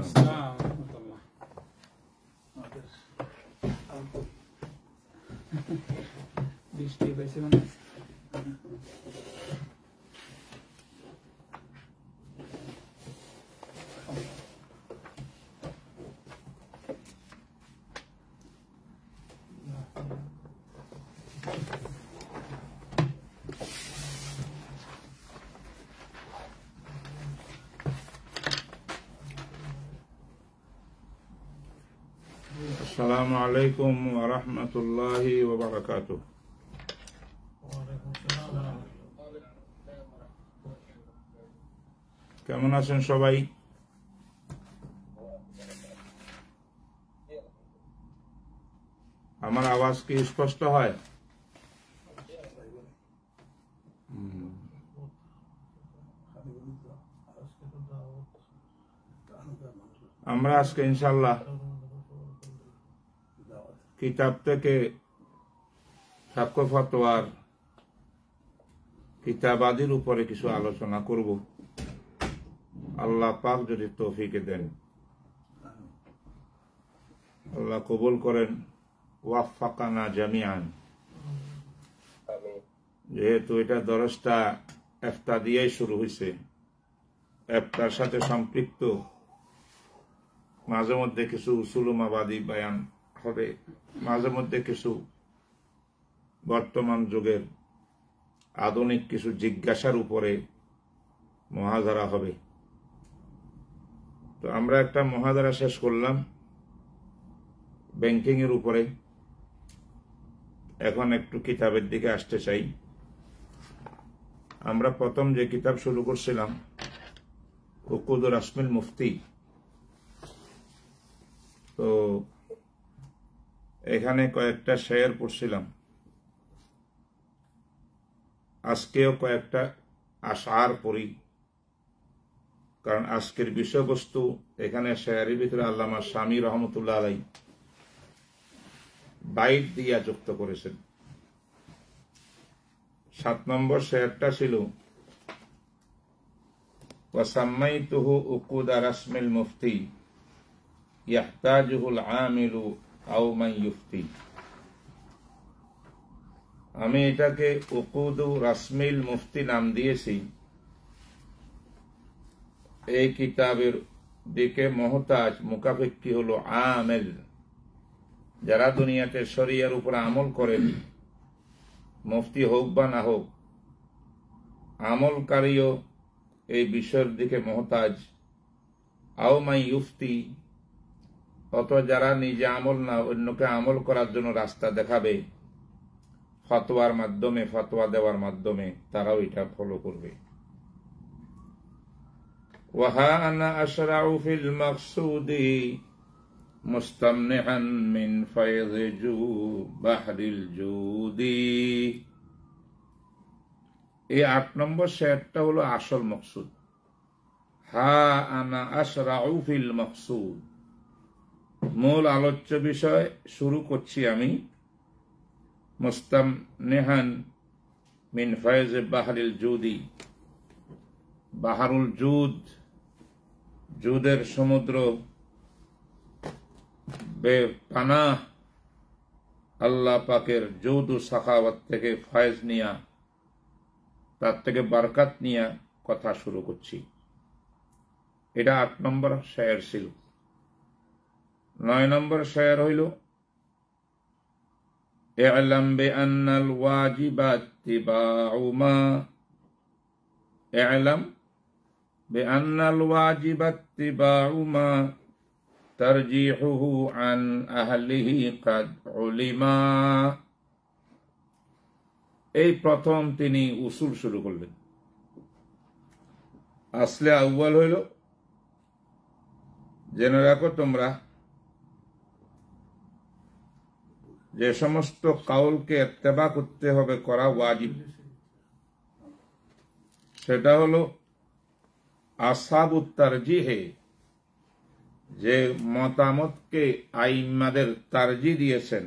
আসসালাম রাহমাতুল্লাহ। বৃষ্টি হয়েছে মানে আসসালামু আলাইকুম ওয়া রাহমাতুল্লাহি ওয়া বারাকাতুহু। কেমন আছেন সবাই? আমার আওয়াজ কি স্পষ্ট হয়? আমরা আজকে ইনশাআল্লাহ কিতাব থেকে সাক্ষ্য ফতোয়ার কিতাবাদির উপরে কিছু আলোচনা করব, আল্লাহ পাক যদি তৌফিক দেন। আল্লাহ কবুল করেন, ওয়াফাকানা জামিআন। যেহেতু এটা দরসটা ইফতা দিয়েই শুরু হয়েছে, ইফতার সাথে সম্পৃক্ত মাঝে মধ্যে কিছু উসুলুমাবাদী বয়ান হবে, মাঝে মধ্যে কিছু বর্তমান যুগের আধুনিক কিছু জিজ্ঞাসার উপরে মুহাজারা হবে। তো আমরা একটা মুহাজারা শেষ করলাম ব্যাংকিং এর উপরে, এখন একটু কিতাবের দিকে আসতে চাই। আমরা প্রথম যে কিতাব শুরু করছিলাম উকুদুর রাসমিল মুফতি, তো এখানে কয়েকটা শেয়ার পড়ছিলাম, আজকেও কয়েকটা আশআর পড়ি, কারণ আজকের বিষয়বস্তু এখানে শেয়ারের ভিতরে আল্লামা শামী রহমতুল্লাহ আলাই বাইট দিয়া যুক্ত করেছেন। 7 নম্বর শেয়ারটা ছিল ওয়াসাম্মাইতুহু উকুদা রাসমিল মুফতি ইয়াহতাজুহুল আমিলু আও মান ইফতি। আমি এটাকে উকুদু রাসমিল মুফতি নাম দিয়েছি। এই কিতাবের দিকে মুহতাজ মুকাফিকি হলো আমেল, যারা দুনিয়াতে শরিয়ার উপর আমল করেন, মুফতি হোক বা না হোক, আমলকারীও এই বিষয়ের দিকে মুহতাজ। আও মান ইফতি, অত যারা নিজে আমল না অন্যকে আমল করার জন্য রাস্তা দেখাবে, ফতোয়ার মাধ্যমে, ফতোয়া দেওয়ার মাধ্যমে তারাও এটা ফলো করবে। ওয়াহা আনা আশরাউ ফিল মাকসুদি মুস্তামনিহান মিন ফায়যি বাহরিল জুদি। এই 8 নম্বর শেয়ারটা হলো আসল মকসুদ। হা আনা আশরাউ ফিল মাকসুদ, মূল আলোচ্য বিষয় শুরু করছি আমি। মুস্তামনিহান মিন ফায়যি বাহরিল জুদি, বাহারুল জুদ, জুদের সমুদ্র, বেপানাহ আল্লাহ পাকের জুদ ও সাখাওয়াত থেকে ফায়েজ নিয়া, তার থেকে বরকত নিয়া কথা শুরু করছি। এটা 8 নম্বর শেয়ার ছিল। 9 নম্বর শেয়ার হইল ই'লাম বিআন্নাল ওয়াজিবাত ইত্তিবাউ মা, ই'লাম বিআন্নাল ওয়াজিবাত ইত্তিবাউ মা তারজিহুহু আন আহলিহি কাদ উলিমা। এই প্রথম তিনি উসুল শুরু করলেন। আসলে আউয়াল হইল, জেনে রাখো তোমরা যে সমস্ত কাউলকে ইত্তেবা করতে হবে, করা ওয়াজিব, সেটা হলো আসহাবুত তারজিহে, যে মতামতকে আইম্মাদের তারজি দিয়েছেন,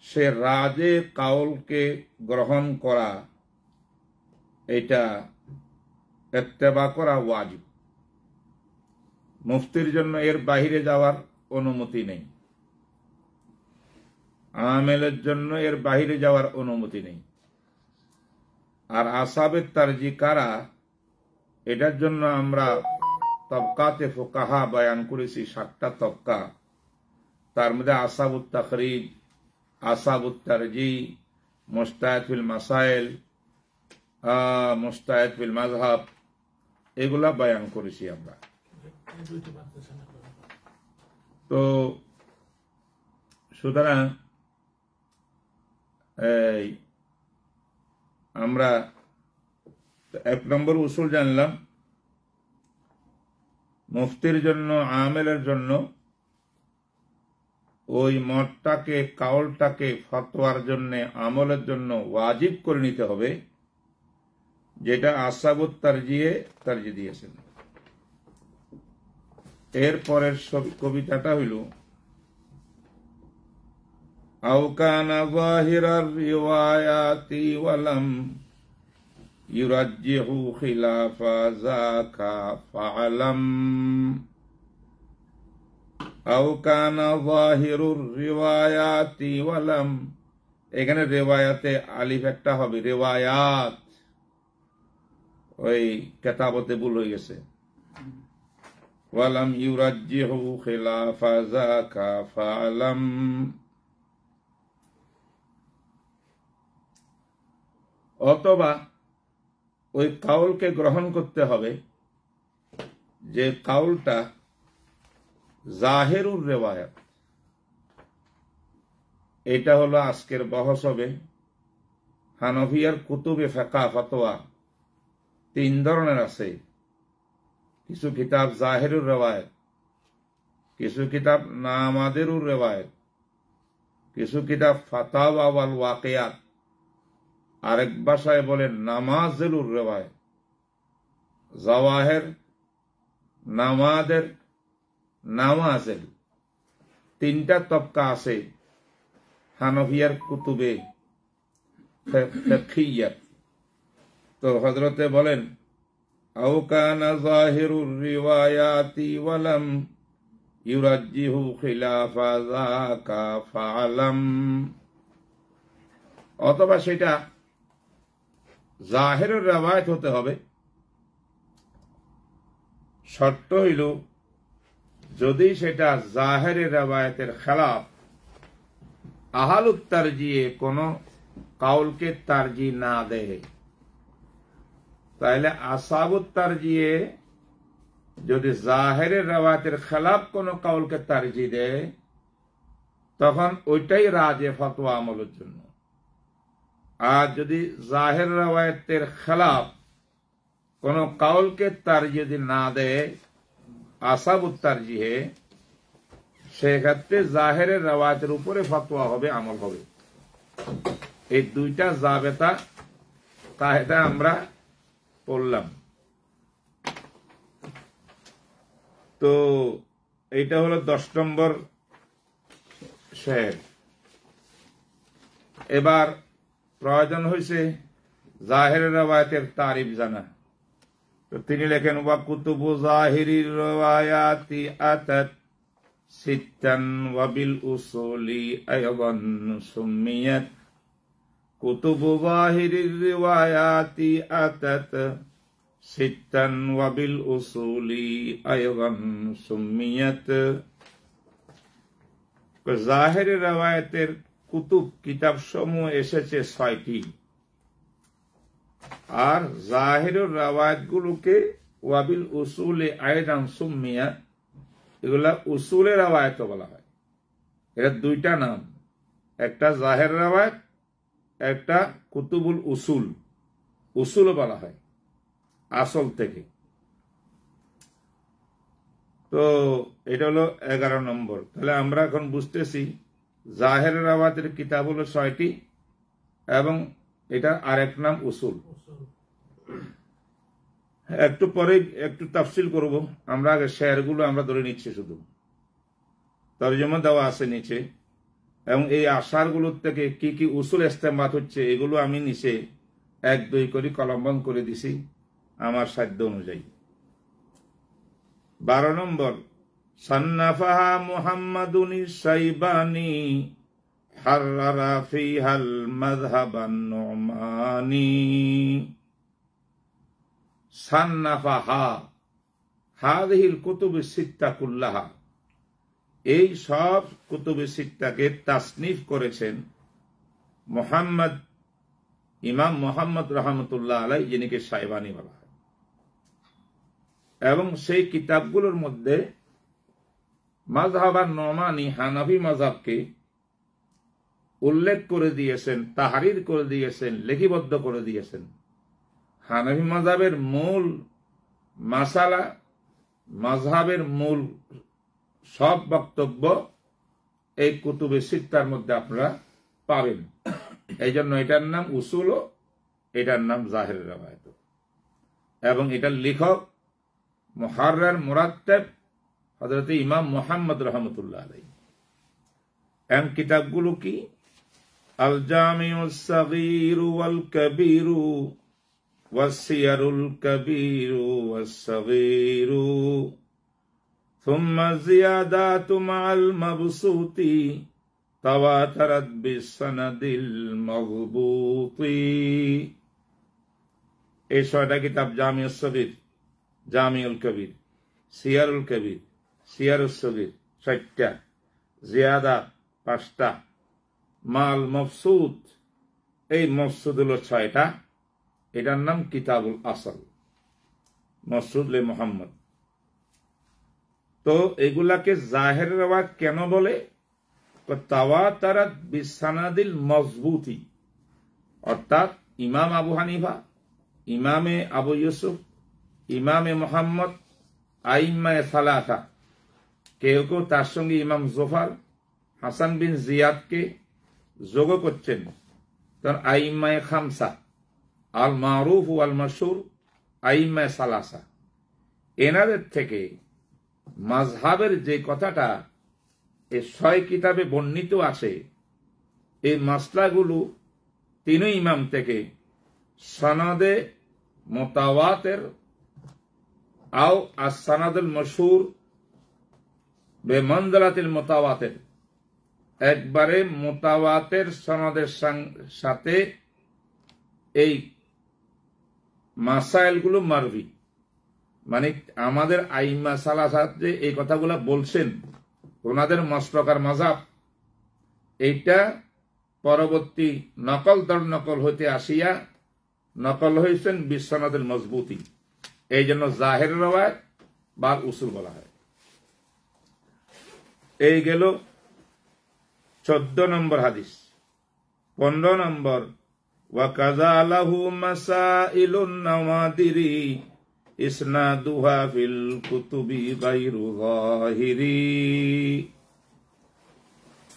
সে রাজে কাউলকে গ্রহণ করা, এটা ইত্তেবা করা ওয়াজিব। মুফতির জন্য এর বাহিরে যাওয়ার অনুমতি নেই, আমেলের জন্য এর বাহিরে যাওয়ার অনুমতি নেই। আর আসাবের তারজি কারা, এটার জন্য আমরা তবকাতে ফুকাহা বয়ান করেছি 7টা তবকা। তার মধ্যে আসাবুত তাখরিজ, আসাবুত তারজি, মুস্তাহিদ ফিল মাসাইল, মুস্তাহিদ ফিল মাযহাব, এগুলা বয়ান করেছি আমরা। তো সুতরাং আমরা 1 নম্বর উসুল জানলাম, মুফতির জন্য, আমেলের জন্য ওই মতটাকে, কাউলটাকে ফতোয়ার জন্য, আমলের জন্য ওয়াজিব করে নিতে হবে, যেটা আসাবুত তারজি দিয়েছেন। এর পরের কবিতাটা হইল, আও কানা যাহিরার রিওয়ায়াতি ওয়ালাম ইউরাজ্জিহু খিলাফা যাকা ফাআলাম। আও কানা যাহিরুর রিওয়ায়াতি ওয়ালাম, এখানে রিওয়ায়াতে আলিফ একটা হবে, রিওয়ায়াত, ওই কেতাবতে ভুল হয়ে গেছে। ওয়ালাম ইউরাজ্জিহু খিলাফা যাকা ফাআলাম। অথবা ওই কাউলকে গ্রহণ করতে হবে যে কাউলটা জাহেরুর রেওয়ায়াত। এটা হলো আজকের বহস হবে। হানফিয়ার কুতুবে ফিকহ ফতোয়া 3 ধরনের আছে। কিছু কিতাব জাহেরুর রেওয়ায়াত, কিছু কিতাব নামাদেরুর রেওয়ায়াত, কিছু কিতাব ফাতাওয়া ওয়াল ওয়াকিয়াত, আরেক ভাষায় বলেন নামাজেলুর রেওয়ায়াত। জাওয়াহের, নামাদের, নামাজেল, 3টা তবকা আছে হানফিয়ার কুতুবে ফিকহিয়াত। তো হযরতে বলেন, আও কানা যাহিরুর রিওয়ায়াতি ওয়ালাম ইউরাজ্জিহু খিলাফা যাকা ফাআলাম। অথবা সেটা জাহেরের রিওয়ায়াত হতে হবে। শর্ত হইল যদি সেটা জাহেরের রিওয়ায়াতের খেলাফ, আহলুত তারজিয়ে কোন কাউলকে তারজি না দেয়, তাহলে আসাবুত তারজিয়ে যদি জাহেরের রিওয়ায়াতের খেলাফ কোন কাউলকে তারজি দেয়, তখন ওইটাই রাজে ফতোয়া আমলের জন্য। আর যদি জাহের রিওয়ায়াতের খেলাফ কোন কাউলকে তারজি যদি না দেয় আসাবুত তারজিহে, সেক্ষেত্রে জাহেরের রিওয়ায়াতের উপরে ফতোয়া হবে, আমল হবে। এই 2টা জাবেতা কায়দা আমরা পড়লাম। তো এইটা হলো 10 নম্বর শের। এবার প্রয়োজন হয়েছে জাহেরের রিওয়ায়াতের তারিফ জানা। তো তিনি লেখেন, ওয়া কুতুবু জাহিরির রিওয়ায়াতি আতাত সিত্তান ওয়া বিল উসুলি আয়দান সুম্মিয়াত। কুতুবু জাহিরির রিওয়ায়াতি আতাত সিত্তান ওয়া বিল উসুলি আয়দান সুম্মিয়াত। জাহেরের রিওয়ায়াতের কুতুব, কিতাব সমূহ এসেছে 6টি। আর জাহেরের রিওয়ায়াত গুলোকে ওয়াবিল উসুলে আয়দান সুম্মিয়া, এগুলা উসুলের রিওয়ায়াত বলা হয়। এর 2টা নাম, একটা জাহের রিওয়ায়াত, একটা কুতুবুল উসুল। উসুল বলা হয় আসল থেকে। তো এটা হলো 11 নম্বর। তাহলে আমরা এখন বুঝতেছি জাহের রিওয়ায়াতের কিতাব হলো 6টি এবং এটা আরেক নাম উসুল। একটু পরে একটু তাফসিল করব। আমরা আগে শেরগুলো আমরা ধরে নিচ্ছি, শুধু তরজমা দেওয়া আছে নিচে, এবং এই আশারগুলোর থেকে কি কি উসুল ইস্তেমবাত হচ্ছে এগুলো আমি নিচে 1-2 করে কলমবন্ধ করে দিছি আমার সাধ্য অনুযায়ী। 12 নম্বর সান্নাফাহা মুহাম্মাদুন সাইবানি হাররারা ফিহাল মাযহাবান নুমানি। সান্নাফাহা হাযিহিল কুতুবু সিত্তা কুল্লাহা, এই সব কুতুবে সিত্তাকে তাসনিফ করেছেন ইমাম মুহাম্মদ রাহমাতুল্লাহ আলাইহি, যিনিকে সাইবানি বলা হয়। এবং সেই কিতাবগুলোর মধ্যে মাযহাবান নুমানি, হানাফি মাযহাবকে উল্লেখ করে দিয়েছেন, তাহরির করে দিয়েছেন, লিপিবদ্ধ করে দিয়েছেন। হানাফি মাযহাবের মূল মাসালা, মাযহাবের মূল সব বক্তব্য এই কুতুবে সিত্তার মধ্যে আপনারা পাবেন। এই জন্য এটার নাম উসুল, এটার নাম জাহির রাওয়ায়াত। এবং এটার লেখক মুহাররার মুরাত্তাব হযরত ইমাম মুহাম্মদ রাহমাতুল্লাহ আলাইহি। এম কিতাবগুলো কি? আল জামিউস সাগীর ওয়াল কাবীর ওয়াস সিয়ারুল কাবীর ওয়াস সাগীর ثم الزيادات مع المبسوط تواترت بالسند المضبوط। এই 6টা কিতাব জামিউস সগীর, জামিউল কবির, সিয়ারুল কবির, সিয়ারুস সগীর 6টা, জিয়াদা 5টা, মাল মবসুত, এই মবসুদ হলো 6টা। এটার নাম কিতাবুল আসল, মবসুদ লে মুহাম্মদ। তো এগুলাকে জাহের রাওয়ায়াত কেন বলে? তাওয়াতারাত বিসানাদিল মজবুতি, অর্থাৎ ইমাম আবু হানিফা, ইমামে আবু ইউসুফ, ইমামে মুহাম্মদ, আইম্মায়ে সালাসা, কেউ কেউ তার সঙ্গে ইমাম জোফার, হাসান বিন জিয়াদকে যোগ করছেন। তখন আইম্মায়ে খামসা, আল মারুফ ওয়াল মাশহুর, আইম্মায়ে সালাসা, এনাদের থেকে মাযহাবের যে কথাটা এই 6 কিতাবে বর্ণিত আছে, এই মাসলাগুলো 3 ইমাম থেকে সনদে মুতাওয়াতির আও আস-সনদুল মাশহুর বেমানজিলাতিল মুতাওয়াতির, একবারে মুতাওয়াতির সনদের সাথে এই মাসাইলগুলো মারবি, মানে আমাদের আইম্মা সালাসাত যে এই কথাগুলা বলছেন, ওনাদের মাসলাকার মাযহাব, এইটা পরবর্তী নকল দর নকল হইতে আসিয়া নকল হয়েছেন বিসনাদের মজবুতি। এই জন্য জাহের রাওয়ায়াত বা উসুল বলা হয়। এই গেল 14 নম্বর হাদিস। 15 নম্বর ওয়া কাযা লাহু মাসাইলুন নাওয়াদিরি ইসনাদুহা ফিল কুতুবি গায়রু যাহিরি।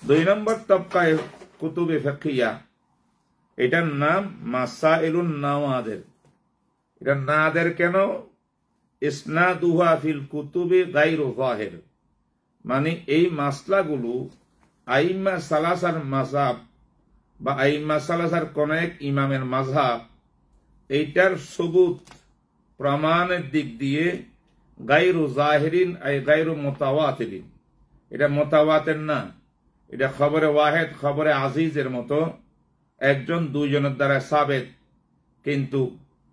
2 নম্বর তবকায়ে কুতুবে ফিকহিয়া, এটার নাম মাসাইলুন নাওয়াদির। এটা নাদের কেন? ইসনাদুহা ফিল কুতুবি গায়রু যাহির, মানে এই মাসলাগুলো আইম্মা সালাসার মাযহাব বা আইম্মা সালাসার কোন এক ইমামের মাযহাব, এইটার সবুত প্রমাণের দিক দিয়ে গায়রু জাহিরিন আই গায়রু মুতাওয়াতিরিন, এটা মুতাওয়াতির না, এটা খবরে ওয়াহিদ, খবরে আজিজের মতো একজন দুইজনের দ্বারা সাবেত, কিন্তু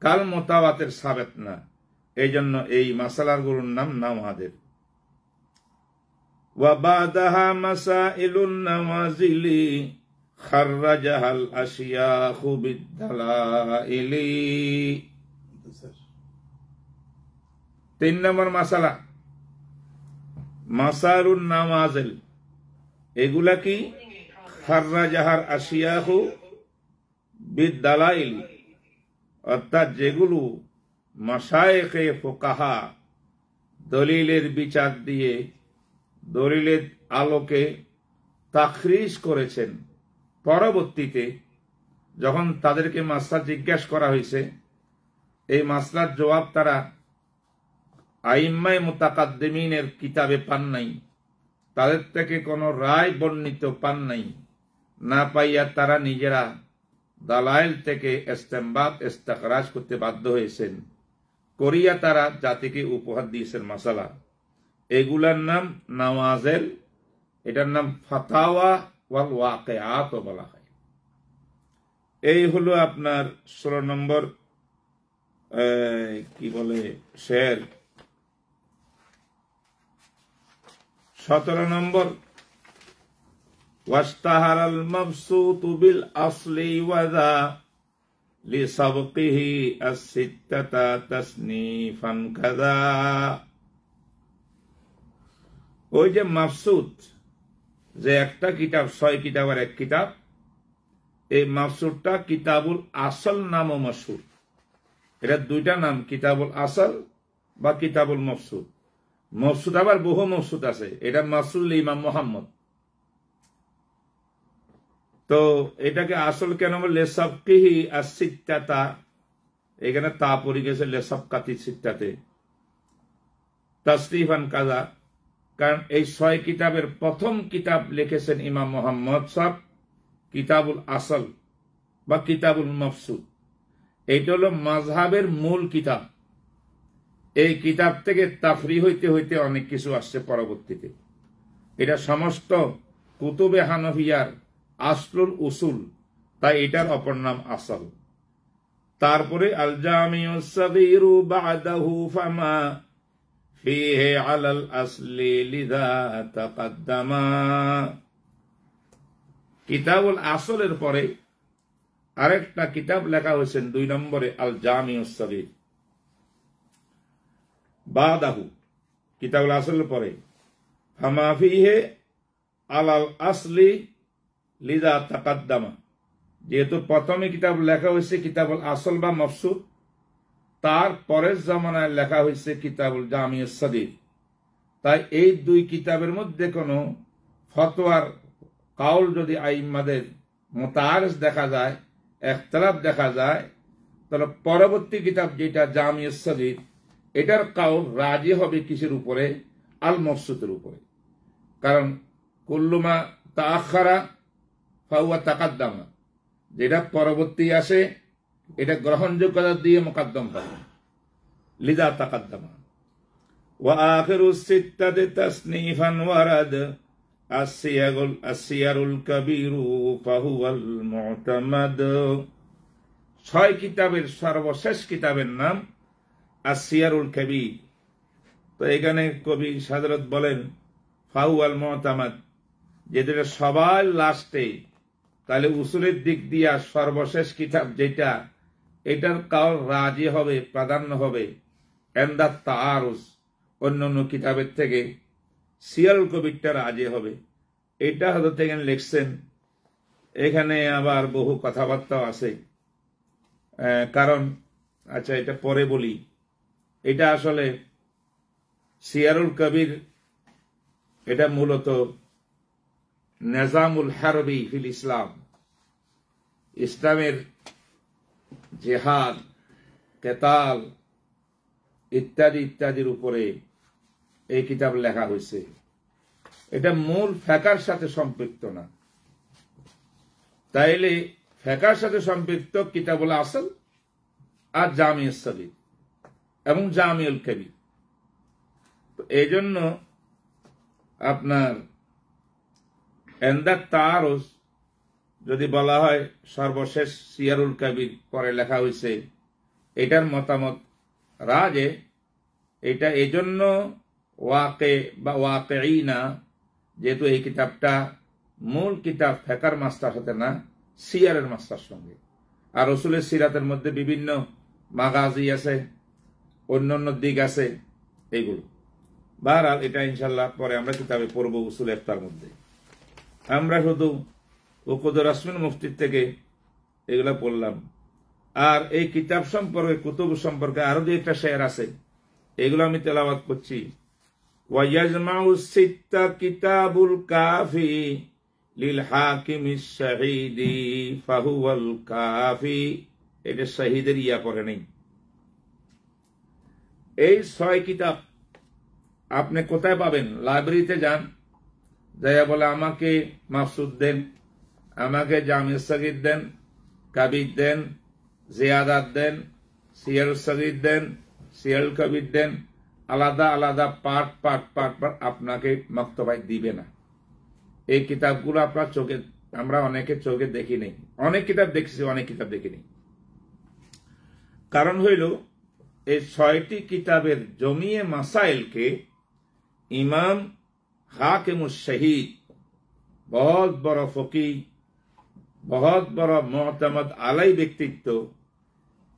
কাল মুতাওয়াতির সাবেত না। এই জন্য এই মাসালাগুলোর নাম নাওয়াদির। ওয়া বাদাহা মাসাইলুন নাওয়াজিলি খাররাজাহাল আশিয়াখু বিদ্দালাইলি। 3 নম্বর মাসালা মাসাইলুন নাওয়াজিল, এগুলা কি? খাররাজাহার আশিয়াখু বিদ্দালাইলি, অর্থাৎ যেগুলো মাশায়েখে ফুকাহা দলিলের বিচার দিয়ে, দলিলের আলোকে তাখরিজ করেছেন। পরবর্তীতে যখন তাদেরকে মাসলা জিজ্ঞাসা করা হয়েছে, এই মাসলার জবাব তারা আইম্মায়ে মুতাকাদ্দিমিনের কিতাবে পান নাই, তাদের থেকে কোনো রায় বর্ণিত পান নাই, না পাইয়া তারা নিজেরা দালাইল থেকে ইস্তেমবাত ইস্তেখরাজ করতে বাধ্য হয়েছেন, করিয়া তারা জাতিকে উপহার দিয়েছেন মাসালা। এগুলার নাম নাওয়াজেল, এটার নাম ফাতাওয়া ওয়াল ওয়াকিআত বলা হয়। এই হলো আপনার 16 নম্বর কি বলে শের। 17 নম্বর ওয়াস্তাহারাল মাবসুতু বিল আসলি ওয়াযা লিসাবকিহি as-sittata তাসনিফান কাযা। ওই যে মাবসুত, যে একটা কিতাব 6 কিতাবের এক কিতাব, এই মাবসুতটা কিতাবুল আসল নামও মশহুর। এটা দুইটা নাম, কিতাবুল আসল বা কিতাবুল মবসুত। মবসুত আবার বহু মবসুত আছে, এটা মাবসুত ইমাম মুহাম্মদ। তো এটাকে আসল কেন বলে? লেসাবকিহি as-sittata, এখানে তা পড়ে গেছে লেসাবকাতি সিত্তাতে, তাসনিফান কাযা, কারণ এই 6 কিতাবের প্রথম কিতাব লিখেছেন ইমাম মুহাম্মদ সাহেব, কিতাবুল আসল বা কিতাবুল মবসুত। এইটা হলো মাযহাবের মূল কিতাব। এই কিতাব থেকে তাফরি হইতে হইতে অনেক কিছু আসছে পরবর্তীতে। এটা সমস্ত কুতুবে হানাফিয়ার আসলুল উসুল, তাই এটার অপর নাম আসল। তারপরে আল জামিউস সাগীরু বা'দাহু ফামা ফিহি আলাল আসলি লিযা তাকাদ্দামা। কিতাবুল আসলের পরে আরেকটা কিতাব লেখা হয়েছে 2 নম্বরে, আল জামিউস সাগীর বা'দাহু, কিতাবুল আসলের পরে ফামা ফিহি আলাল আসলি লিযা তাকাদ্দামা। যেহেতু প্রথমে কিতাব লেখা হয়েছে কিতাবুল আসল বা মবসুত, তার পরের জামানায় লেখা হয়েছে কিতাবুল জামিউস সাগীর, তাই এই 2 কিতাবের মধ্যে কোনো ফতোয়ার কাউল যদি আইম্মাদের মুতাআরিজ দেখা যায়, ইখতিলাফ দেখা যায়, তাহলে পরবর্তী কিতাব যেটা জামিউস সাগীর, এটার কাউল রাজি হবে কিসের উপরে? আল মবসুতের উপরে। কারণ কুল্লুমা তাআখারা ফাহুয়া তাকাদ্দামা, যেটা পরবর্তী আসে এটা গ্রহণযোগ্যতা দিয়ে মুকদ্দম হয়, লিযা তাকাদ্দামা। ওয়া আখিরুস সিত্তাতি তাসনিফান ওয়ারাদ আসিয়ারুল কাবীরু ফাহুয়াল মু'তামাদ। 6 কিতাবের সর্বশেষ কিতাবের নাম আসিয়ারুল কাবীর। তো এখানে কবি হযরত বলেন ফাহুয়াল মু'তামাদ, যেটা সবার লাস্টে, তাহলে উসুলের দিক দিয়া সর্বশেষ কিতাব যেটা, এটার কাউল রাজি হবে, প্রাধান্য হবে এন্দাত তাআরুজ, অন্যান্য কিতাবের থেকে সিয়ারুল কবিরটা রাজি হবে। এটা হযরত এখানে লিখছেন। এখানে আবার বহু কথাবার্তা আছে, কারণ আচ্ছা এটা পরে বলি। এটা আসলে সিয়ারুল কবির, এটা মূলত নিজামুল হারবি ফিল ইসলাম, ইসলামের জিহাদ, কেতাল ইত্যাদি ইত্যাদির উপরে এই কিতাব লেখা হয়েছে। এটা মূল ফিকহের সাথে সম্পৃক্ত না। তাইলে ফিকহের সাথে সম্পৃক্ত কিতাবুল আসল আর জামিউস সাগীর এবং জামিউল কবির। তো এই জন্য আপনার এন্দাত তাআরুজ যদি বলা হয় সর্বশেষ সিয়ারুল কবির পরে লেখা হয়েছে, এটার মতামত রাজে। এটা এজন্য ওয়াকে বা ওয়াকিঈনা, যেহেতু এই কিতাবটা মূল কিতাব ফিকহের মাস্টার সাথে না, সিয়ারের মাস্টার সঙ্গে। আর রাসূলের সিরাতের মধ্যে বিভিন্ন মাগাজি আছে, অন্যান্য দিক আছে, এইগুলো বহরহাল এটা ইনশাআল্লাহ পরে আমরা কিতাবে পড়ব উসুল ইফতার মধ্যে। আমরা শুধু উকুদুর রাসমিন মুফতির থেকে এগুলা পড়লাম। আর এই কিতাব সম্পর্কে, কুতুব সম্পর্কে আরো 2-1টা শের আছে, এগুলো আমি তেলাওয়াত করছি। ওয়ায়াজমাউ সিত্তা কিতাবুল কাফি লিল হাকিমিস শাহীদি ফাহুয়াল কাফি। এটা শহীদের ইয়া পড়ে নেই। এই 6 কিতাব আপনি কোথায় পাবেন? লাইব্রেরিতে যান, যাইয়া বলে আমাকে মাফসুদ দেন, আমাকে জামিউস সাগীর দেন, কাবির দেন, জিয়াদাত দেন, সিয়ারুস সাগীর দেন, সিয়ারুল কাবির দেন, আলাদা আলাদা পার্ট পার্ট পার্ট পার্ট আপনাকে মক্তবায় দিবে না। এই কিতাবগুলো আপনার চোখে, আমরা অনেকে চোখে দেখি নেই, অনেক কিতাব দেখছি, অনেক কিতাব দেখিনি। কারণ হইল এই 6টি কিতাবের জমিয়ে মাসাইলকে ইমাম হাকিমুস শহীদ, বহুত বড় ফকি, বহুত বড় মুতামাদ আলাই ব্যক্তিত্ব,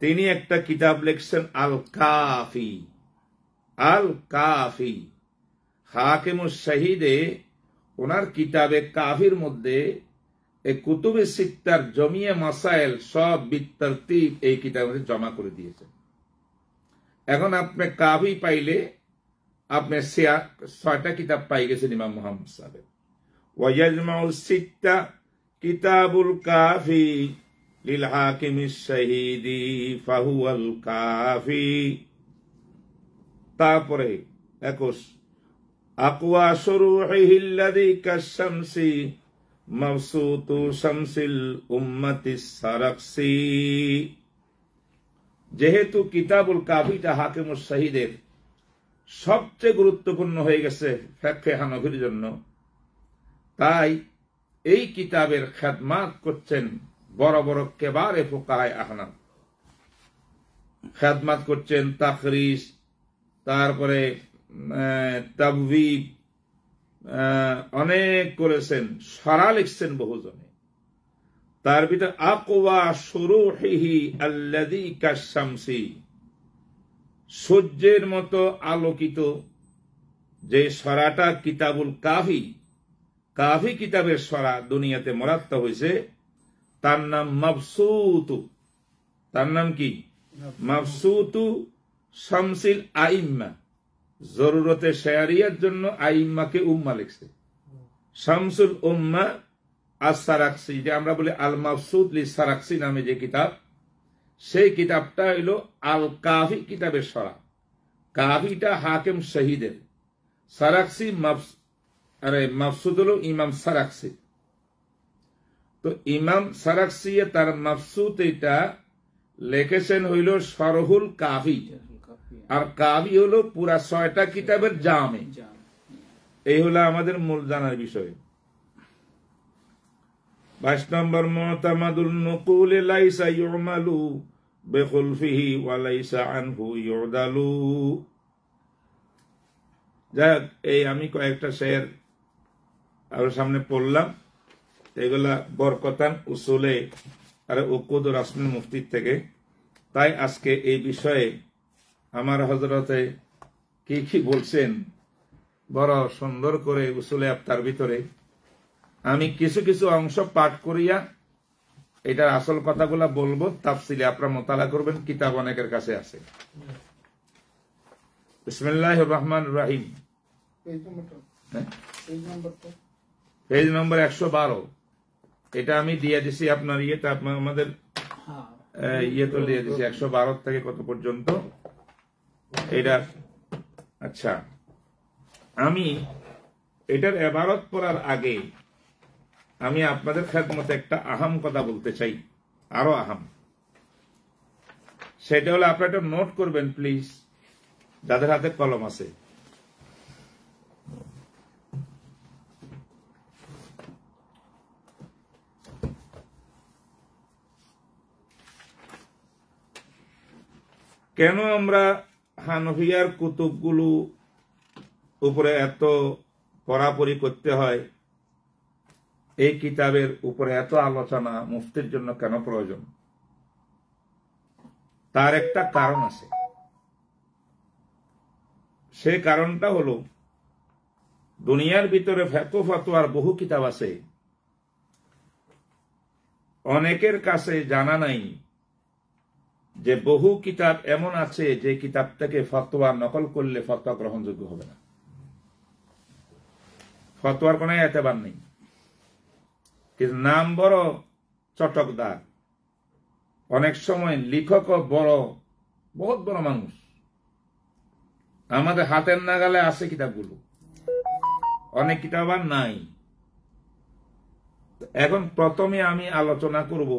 তিনি একটা কিতাব লিখছেন আল কাফি। আল কাফি হাকিমুস শহীদে ওনার কিতাবে কাফির মধ্যে এই কুতুবে সিত্তার জমিয়ে মাসাইল সব বিতরতিব এই কিতাবে জমা করে দিয়েছেন। এখন আপনি কাফি পাইলে আপনি 6টা কিতাব পাই গেছেন ইমাম মুহাম্মদ সাহেব। ওয়াজমাউস সিত্তা কিতাবুল কাফি লিল হাকিমিস শহীদি ফাহুয়াল কাফি। তারপরে 21 আকওয়া শুরুহিল্লাযী কাশ-শামসি মাবসুতু শামসিল উম্মাতিস সারাকসি। যেহেতু কিতাবুল কাফিটা হাকিমুস শহীদের সবচেয়ে গুরুত্বপূর্ণ হয়ে গেছে ফিকহে হানাফির জন্য, তাই এই কিতাবের খেদমাত করছেন বড় বড় কেবারে ফুকাহায়ে আহনাফ। খেদমাত করছেন তাখরিজ, তারপরে তাবওয়ীব, অনেক করেছেন, সরা লিখছেন বহুজনে। তার ভিতরে আকওয়া শুরুহিহি আল্লাযী কাশ-শামসি, সূর্যের মতো আলোকিত যে সরাটা কিতাবুল কাফি, কাফি কিতাবের সরা দুনিয়াতে মুরাত্তাব হয়েছে, তার নাম মাবসুতু। তার নাম কি? মাবসুতু শামসিল আইম্মা। জরুরতে শেয়ারিয়ার জন্য আইম্মাকে উম্মা লিখছে। শামসুল উম্মা আস-সারাকসি, যে আমরা বলি আল মাবসুত লি সারাকসি নামে যে কিতাব, সেই কিতাবটা হইল আল কাফি কিতাবের সরা। কাফিটা হাকিম শহীদের, সারাকসি মাবসুদ হল ইমাম সারাকসি। তো ইমাম সারাকসি তার মাবসুত এটা লিখেছেন হইল শরহুল কাফি, আর কাফি হলো পুরা 6টা কিতাবের জামে। এই হলো আমাদের মূল জানার বিষয়। 22 নম্বর মুতামাদুল নুকুল লাইসা ইউমালু বিখুলফিহি ওয়া লাইসা আনহু ইউদালু। যাক, এই আমি কয়েকটা শের আর সামনে পড়লাম, এগুলা বরকতান উসুলে আর উকুদ রাসমিল মুফতি থেকে। তাই আজকে এই বিষয়ে আমার হযরতে কি কি বলছেন বড় সুন্দর করে উসুলে আফতার ভিতরে আমি কিছু কিছু অংশ পাঠ করিয়া এটার আসল কথাগুলা বলবো, তাফসিলে আপনারা মোতালা করবেন, কিতাব অনেকের কাছে আছে। বিসমিল্লাহির রহমানির রহিম। পেজ নম্বর 112। এটা আমি দিয়ে দিছি আপনার ইয়েতে, আমাদের ইয়ে তো দিয়ে দিছি 112 থেকে কত পর্যন্ত এটা। আচ্ছা, আমি এটার ইবারত পড়ার আগে আমি আপনাদের খেদমতে একটা আহাম কথা বলতে চাই, আরো আহাম। সেটা হলো আপনারা একটা নোট করবেন প্লিজ, যাদের হাতে কলম আছে। কেন আমরা হানফিয়ার কুতুবগুলো উপরে এত পড়াপড়ি করতে হয়, এই কিতাবের উপরে এত আলোচনা মুফতির জন্য কেন প্রয়োজন, তার একটা কারণ আছে। সেই কারণটা হলো দুনিয়ার ভিতরে ফিকহ ফাতোয়ার বহু কিতাব আছে, অনেকের কাছে জানা নাই যে বহু কিতাব এমন আছে যে কিতাব থেকে ফতোয়া নকল করলে ফতোয়া গ্রহণযোগ্য হবে না, ফতোয়ার কোনো এতেবার নেই। কিন্তু নাম বড় চটকদার, অনেক সময় লেখক বড়, বহুত বড় মানুষ, আমাদের হাতের নাগালে আছে কিতাবগুলো, অনেক কিতাব আর নাই। এখন প্রথমে আমি আলোচনা করব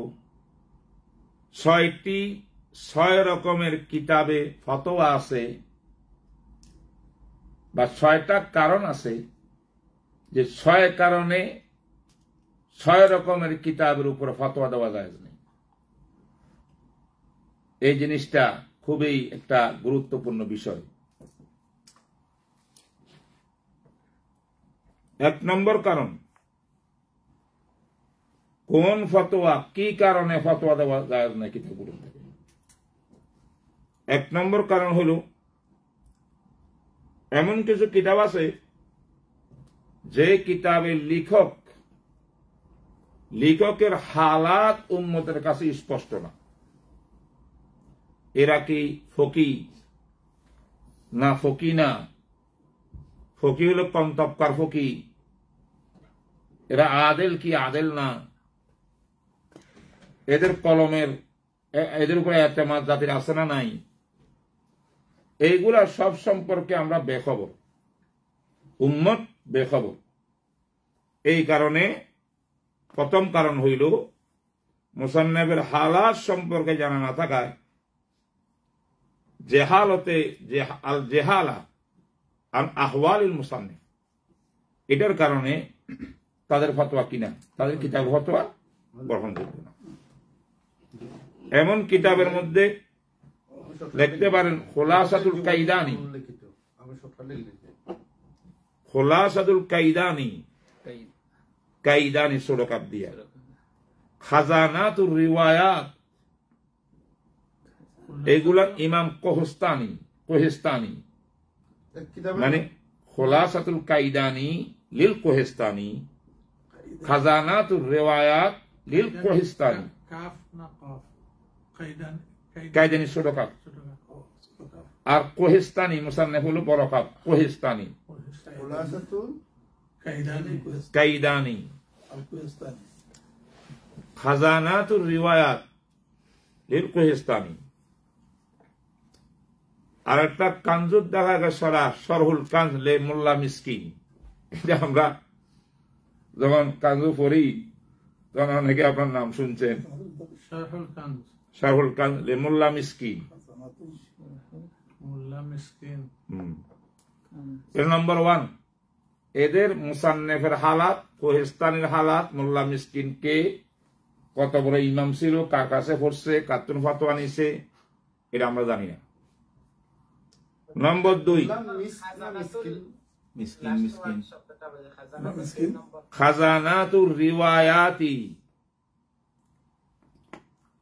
6 রকমের কিতাবে ফতোয়া আছে বা 6টা কারণ আছে যে 6 কারণে 6 রকমের কিতাবের উপর ফতোয়া দেওয়া যায় না। এই জিনিসটা খুবই একটা গুরুত্বপূর্ণ বিষয়। 1 নম্বর কারণ, কোন ফতোয়া কি কারণে ফতোয়া দেওয়া যায় না কিতাবগুলো থেকে। 1 নম্বর কারণ হলো এমন কিছু কিতাব আছে যে কিতাবের লেখকের হালাত উম্মতের কাছে স্পষ্ট না। এরা কি ফকি না ফকি না, ফকি হলো কন্তবকার ফকি, এরা আদেল কি আদেল না, এদের কলমের এদের উপরে এতেমাদ জাতির আছে না নাই, এইগুলা সব সম্পর্কে আমরা বেখবর, উম্মত বেখবর। এই কারণে প্রথম কারণ হইল মুসান্নিফের হালাত সম্পর্কে জানা না থাকায়, জেহালতে আল জেহালা আল আহওয়ালিল মুসান্নিফ, এটার কারণে তাদের ফতোয়া কিনা, তাদের কিতাব ফতোয়া গ্রহণযোগ্য না। এমন কিতাবের মধ্যে লিখতে পারেন খুলাসাতুল কাইদানি, খুলাসাতুল কাইদানি, কাইদানি সুরকাত দিয়া, খাজানাতুর রিওয়ায়াত, এগুলা ইমাম কোহেস্তানি মানে খুলাসাতুল কাইদানি লিল কোহেস্তানি, খাজানাতুর রিওয়ায়াত লিল কোহেস্তানি, কাইদানি সুরকাত, আর কোহেস্তানি মুসান্নিফ হলো বড় কাপ কোহেস্তানি, কাইদানি, খাজানাতুর রিওয়ায়াত লিল কোহেস্তানি। আর একটা কানজুদ দেখা গেছে সরহুল কানজ লে মোল্লা মিসকিন, এটা আমরা যখন কানজু পড়ি তখন অনেকে আপনার নাম শুনছেন, সরহুল কানজ লে মোল্লা মিসকিন। নম্বর 1, এদের মুসান্নিফের হালাত, কোহেস্তানির হালাত, মোল্লা মিসকিন কে, কত বড় ইমাম ছিল, কার কাছে পড়ছে, কাতুন ফতোয়া নিছে, এটা আমরা জানি না। নম্বর 2, খাজানাতুর রিওয়ায়াতি,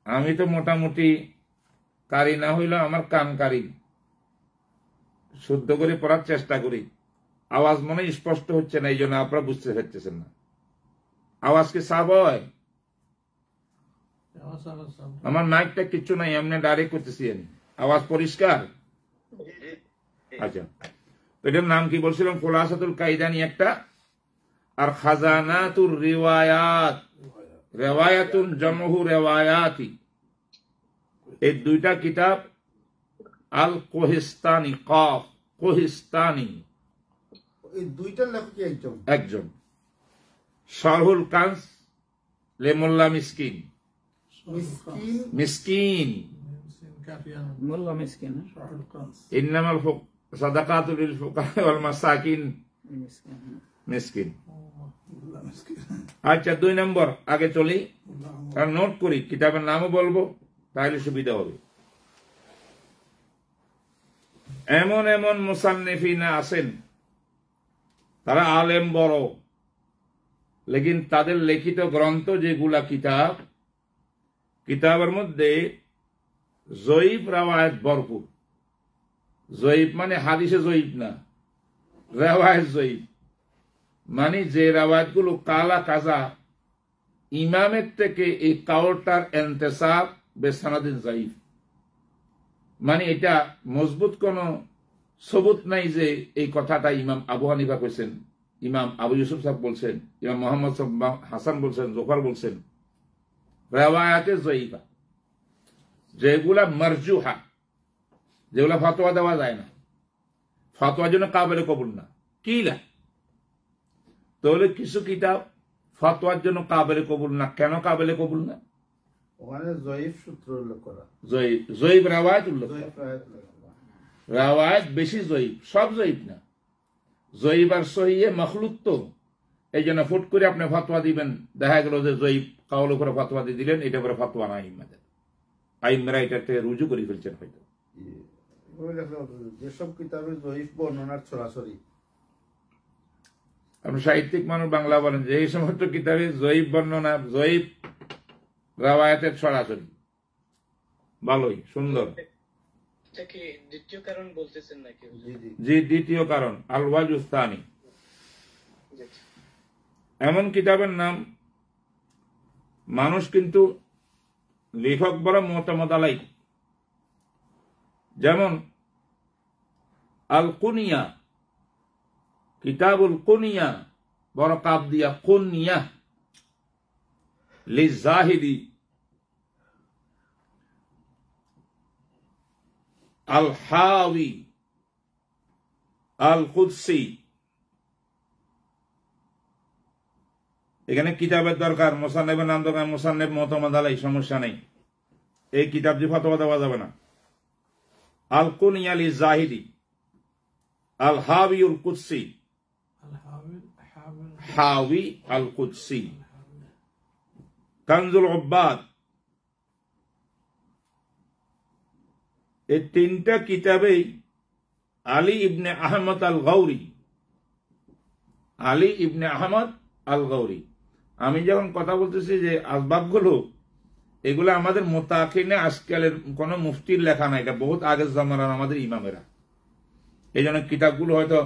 আমি তো মোটামুটি কারি না হইলেও আমার কান কারি, শুদ্ধ করে পড়ার চেষ্টা করি, আওয়াজ মনে স্পষ্ট হচ্ছে না, এই জন্য আপনারা বুঝতে পারতেছেন না। আওয়াজ কি সাফ হয়? আমার মাইকটা কিচ্ছু নাই, এমনি ডাইরেক্ট করতেছি আমি, আওয়াজ পরিষ্কার? আচ্ছা, এটার নাম কি বলছিলাম? খুলাসাতুল কাইদানি একটা, আর খাজানাতুর রিওয়ায়াত, রেওয়ায়াতুন জমহু রেওয়ায়াতি, এই 2টা কিতাব আল কোহিস্তানি, কফ কোহিস্তানি, এই 2টার লেখক কি একজন? সরহুল কানজ লে মোল্লা মিসকিন, মিসকিন মোল্লা মিসকিন, ইন্নামাল সাদাকাতুল লিল ফুকারা ওয়াল মাসাকিন মিসকিন। আচ্ছা, 2 নম্বর, আগে চলি, আর নোট করি, কিতাবের নামও বলবো তাহলে সুবিধা হবে। এমন এমন মুসান্নিফিনা আছেন, তারা আলেম বড়, লেকিন তাদের লিখিত গ্রন্থ যেগুলা কিতাবের মধ্যে জয়ীফ রাওয়ায়াত ভরপুর। জয়ীফ মানে হাদিসে জয়ীফ না, রাওয়ায়াত জয়ীফ মানে যে রাওয়ায়াত গুলো কালা কাজা, ইমামের থেকে এই কাউলটার ইন্তেসাব বেসানাদিন জয়ীফ, মানে এটা মজবুত কোন সবুত নাই যে এই কথাটা ইমাম আবু হানিফা কইছেন, ইমাম আবু ইউসুফ সাহেব বলছেন, ইমাম মোহাম্মদ হাসান বলছেন, জোফার বলছেন। রাওয়ায়াতে জয়ীফা যেগুলা মারজুহা, যেগুলা ফতোয়া দেওয়া যায় না, ফতোয়ার জন্য কাবিলে কবুল না, কিলা, তাহলে কিছু কিতাব ফতোয়ার জন্য কাবিলে কবুল না। কেন কাবিলে কবুল না? ওখানে জয়ীফ সূত্র উল্লেখ করা, জয়ীফ রাওয়ায়াত উল্লেখ করা, রাওয়ায়াত বেশি জয়ীফ, সব জয়ীফ না, জয়ীব আর সহিহে মখলুক তো, এই জন্য ফুট করে আপনি ফতোয়া দিবেন, দেখা গেল যে জয়ীব কাউল করে ফতোয়া দিয়ে দিলেন, এটা করে ফতোয়া নাই আইম্মাদের, আইম্মারা এটা থেকে রুজু করে ফেলছেন হয়তো। যেসব কিতাবে জয়ীফ বর্ণনার ছড়াছড়ি, আপনি সাহিত্যিক মানুষ বাংলা বলেন যে এই সমস্ত কিতাবে জয়ীব বর্ণনা, জয়ীব রাওয়ায়াতের ছড়াছড়ি, ভালোই সুন্দর। দ্বিতীয় কারণ বলতেছেন নাকি? জি, দ্বিতীয় কারণ আল ওয়াজুস্তানি, এমন কিতাবের নাম মানুষ কিন্তু লেখক বড় মতামত আলাই, যেমন আল কুনিয়া, কিতাবুল কুনিয়া, বড় কাব দিয়া কুনিয়া লিজাহিদি, আল হাওয়ি, আল কুদসি। এখানে কিতাবের দরকার, মোসান্নেবের নাম দরকার, মোসান্নেব মতামত আলাই, সমস্যা নেই, এই কিতাব দিয়ে ফতোয়া দেওয়া যাবে না। আল কুনিয়া লিজাহিদি, আল হাওয়ি আল কুদসি, হাওয়ি আল কুদসি, কানজুল উব্বাদ। এই তিনটা কিতাবেই আলী ইবনে আহমদ আল গৌরি, আলী ইবনে আহমদ আল গৌরি। আমি যখন কথা বলতেছি যে আসবাবগুলো, এগুলো আমাদের মুতাকিনে আজকালের কোন মুফতির লেখা না, এটা বহুত আগের জামানার আমাদের ইমামেরা। এই জন্য কিতাবগুলো হয়তো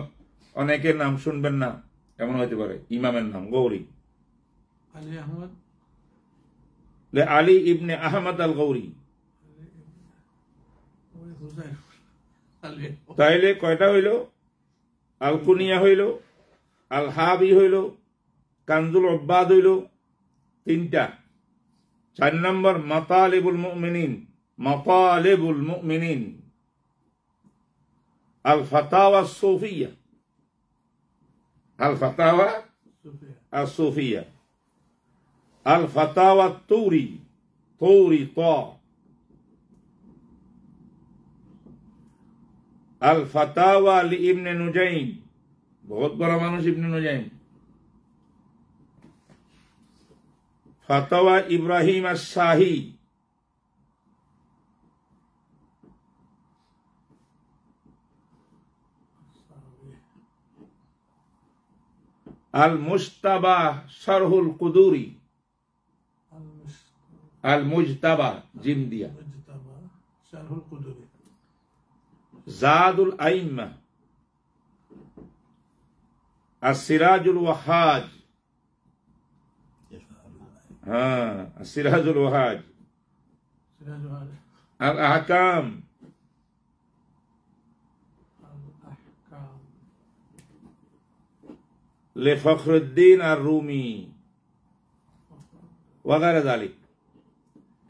অনেকের নাম শুনবেন না, এমন হইতে পারে। ইমামের নাম গৌরি, আলী ইবনে আহমদ আল গৌরি। তাইলে কয়টা হইল? আল কুনিয়া হইল, আল হাবি হইল, কানজুল উব্বাদ হইল, তিনটা। 4 নম্বর মাতালিবুল মুমিনিন, মাতালিবুল মুমিনিন, আল ফাতাওয়া সুফিয়া, আল ফাতাওয়া আসুফিয়া, আল ফাতাওয়া তুরি, তুরি ত, আল ফাতাওয়া লি ইবনে নুজাইম, বহুত বড় মানুষ ইবনে নুজাইম, ফাতাওয়া ইব্রাহিম আস-শাহি, আল মুস্তাবা শারহুল কুদুরি, আল মুজতাবা জিম দিয়া, জাদুল আইম্মা, আসিরাজুল ওয়াহাজ, আসিরাজুল ওয়াহাজ, আল আহকাম, লে ফখরুদ্দিন আর রুমি ওয়াগারা জালিক।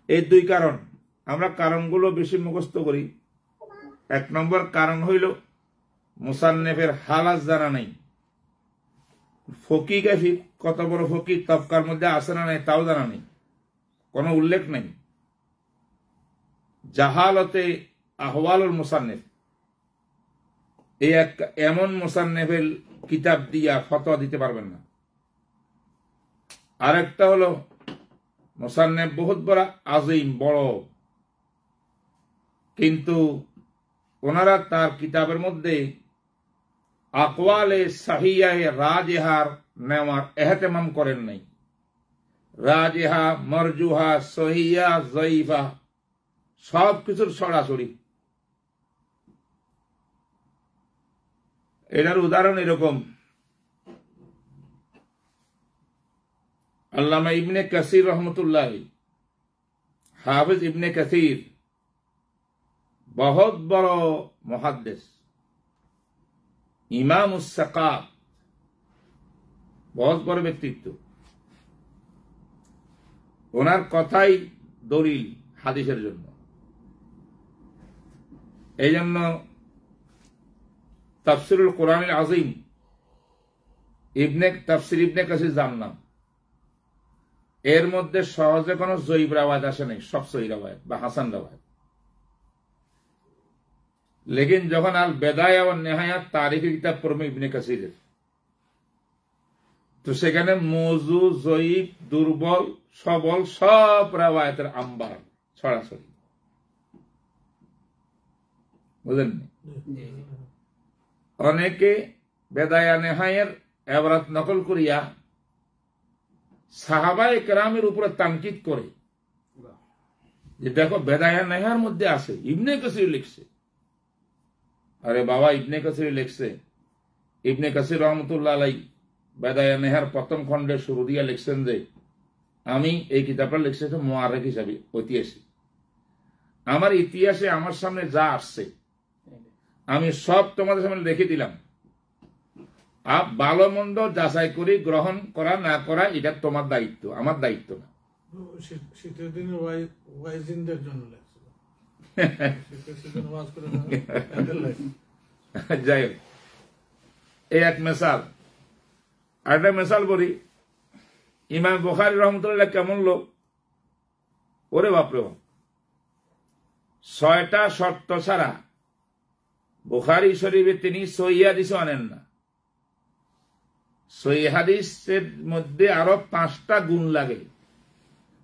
এই দুই কারণ, আমরা কারণগুলো বেশি মুখস্থ করি। 1 নম্বর কারণ হইল মুসান্নেফের হালাত জানা নাই, ফকি কাফি কত বড় ফকি তবকার মধ্যে আসে না নাই তাও জানা নেই, কোন উল্লেখ নেই। জাহালতে আহওয়ালুল মুসান্নেফ, এই এমন মুসান্নেফের কিতাব দিয়া ফতোয়া দিতে পারবেন না। আরেকটা হলো মুসান্নেফ বহুত বড় আজিম, বড়, কিন্তু ওনারা তার কিতাবের মধ্যে আকওয়ালে সাহিয়ায়ে রাজেহার নেওয়ার এহতেমাম করেন নাই। রাজেহা, মরজুহা, সহিয়া, জয়ীফা সব কিছুর ছড়াছড়ি। এটার উদাহরণ এরকম, আল্লামা ইবনে কাসির রহমতুল্লাহ, হাফিজ ইবনে কাসির बहुत বড় মুহাদ্দিস, ইমাম উস-সাকাত, बहुत বড় ব্যক্তিত্ব। ওনার কথাই দলিল হাদিসের জন্য। এই জন্য তাফসিরুল কোরআনুল আযীম তাফসির ইবনে কাসির জানলাম, এর মধ্যে সহজে কোনো জয়ীব রাওয়ায়াত আসে নাই, সব সহিহ রাওয়ায়াত বা হাসান রাওয়ায়াত। लेकिन যখন আল বেদায়া ওয়ান নিহায়া তারিখে কিতাব পড়বে ইবনে কাসিরের, তো সেখানে মওযু, যঈফ, দুর্বল, সবল সব রাওয়ায়াতের আম্বার ছড়াছড়ি, বুঝলেন? অনেকে বেদায়া নেহায়ের এবারাত নকল করিয়া সাহাবায়ে কেরামের উপরে তানকিদ করে যে দেখো বেদায়া নেহার মধ্যে আছে, ইবনে কাসির লিখছে। আরে বাবা, ইবনে কাসির লিখছে, ইবনে কাসির রহমতুল্লাহ আলাই বেদায়া নেহার প্রথম খণ্ডের শুরু দিয়া লিখছেন যে আমি এই কিতাবটা লিখছি তো মুআররিখ হিসাবে, ঐতিহাসিক। আমার ইতিহাসে আমার সামনে যা আসছে আমি সব তোমাদের সামনে রেখে দিলাম। ভালো মন্দ যাচাই করি গ্রহণ করা না করা এটা তোমার দায়িত্ব, আমার দায়িত্ব না। শীতের দিনে ওয়াইজিনদের জন্য লাগছিল, যাই হোক, এই এক মেসাল। আরেকটা মেসাল বলি, ইমাম বুখারী রহমতুল্লাহ কেমন লোক, ওরে বাপরে বাপ, 6টা শর্ত ছাড়া বুখারী শরীফে তিনি সহিহ হাদিস আনেন না। সহিহ হাদিসের মধ্যে আরো 5টা গুণ লাগে,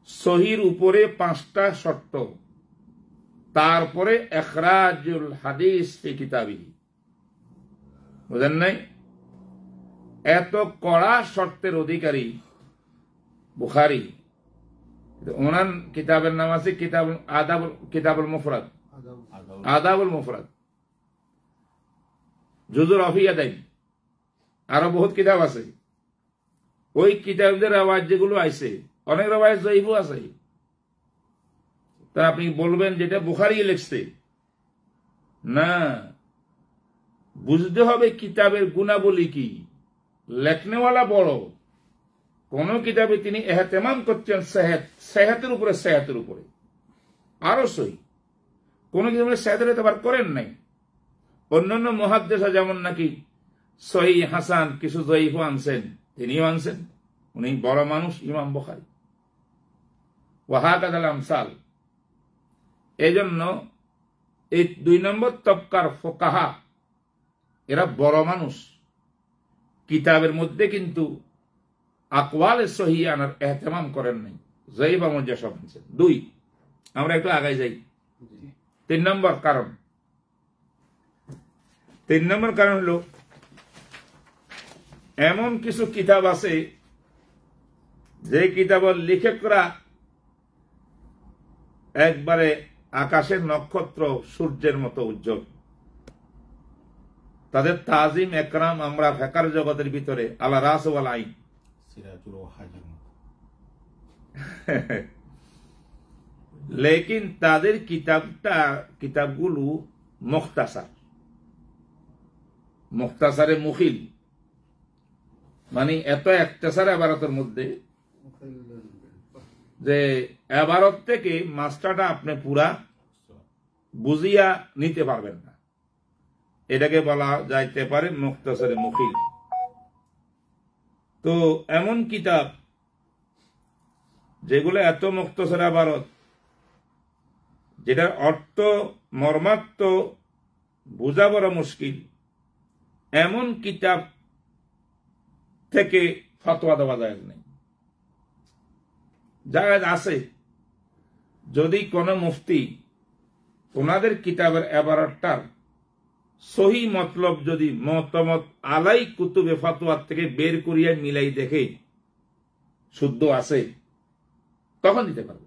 সহির উপরে 5টা শর্ত, তারপরে ইখরাজুল হাদিস ফি কিতাবিহি, বুঝেন নাই? এত কড়া শর্তের অধিকারী বুখারী। ওনার কিতাবের নাম আছে কিতাবুল মুফরাদ, আদাবুল মুফরাদ, জুজুর রফিয়া দেন, আরো বহুত কিতাব আছে। ওই কিতাবদের আওয়াজ যেগুলো আছে, অনেক রওয়ায়াত যঈফও আছে। তা আপনি বলবেন যেটা বুখারী লিখছে না, বুঝতে হবে কিতাবের গুণাবলী কি, লেখনেওয়ালা বড়। কোন কিতাবে তিনি এহতেমাম করছেন সেহাতের উপরে আরো সহি, কোন কিতাবে সেহাতের এতবার করেন নাই। অন্যান্য মুহাদ্দিসা যেমন নাকি সহিহ হাসান কিছু যঈফও আনছেন, তিনিও আনছেন, উনি বড় মানুষ ইমাম বুখারী। ওয়াহাকাযাল আমসাল। এই জন্য এই 2 নম্বর তবকার ফুকাহা এরা বড় মানুষ, কিতাবের মধ্যে কিন্তু আকওয়ালে সহিহ আনার এহতেমাম করেন নাই, যঈফ আমল যেসব আনছেন। 2, আমরা একটু আগাই যাই। 3 নম্বর কারণ, 3 নম্বর কারণ হলো এমন কিছু কিতাব আছে যে কিতাবের লেখকরা একবারে আকাশের নক্ষত্র, সূর্যের মতো উজ্জ্বল। তাদের তাজিম একরাম আমরা ফিকহ জগতের ভিতরে আলা রাস ওয়াল আইন, লেকিন তাদের কিতাবগুলো মুখতাসারে মুখিল, মানে এত একতাসার ইবারতের মধ্যে যে ইবারত থেকে মাস্টারটা আপনি পুরা বুঝিয়া নিতে পারবেন না। এটাকে বলা যাইতে পারে মুখতাসারে মুখিল। তো এমন কিতাব যেগুলো এত মুখতাসার ইবারত, যেটার অর্থ মর্মার্থ বোঝা বড় মুশকিল, এমন কিতাব থেকে ফতোয়া দেওয়া যায় না। জায়েজ আছে যদি কোন মুফতি ওনাদের কিতাবের ইবারতটার সহি মতলব যদি মুতামাদ আলাই কুতুবে ফতোয়া থেকে বের করিয়া মিলাই দেখে শুদ্ধ আছে, তখন দিতে পারবে।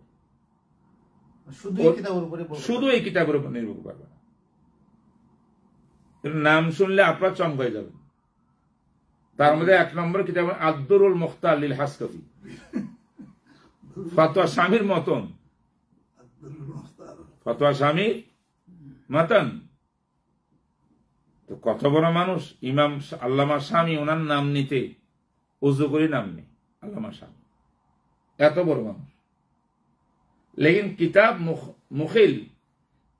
শুধু এই কিতাবের উপর নির্ভর করবে না। নাম শুনলে আপনার চমক হয়ে যাবে। তার মধ্যে 1 নম্বর কিতাব আদ-দুরুল মুখতার লিল হাসকাফি, ফতোয়া স্বামীর মতন, ফতোয়া স্বামীর মতন। তো কত বড় মানুষ ইমাম আল্লামা শামী, ওনার নাম নিতে উজু করে নাম নেই আল্লামা শামী, এত বড় মানুষ। লেকিন কিতাব মুখিল,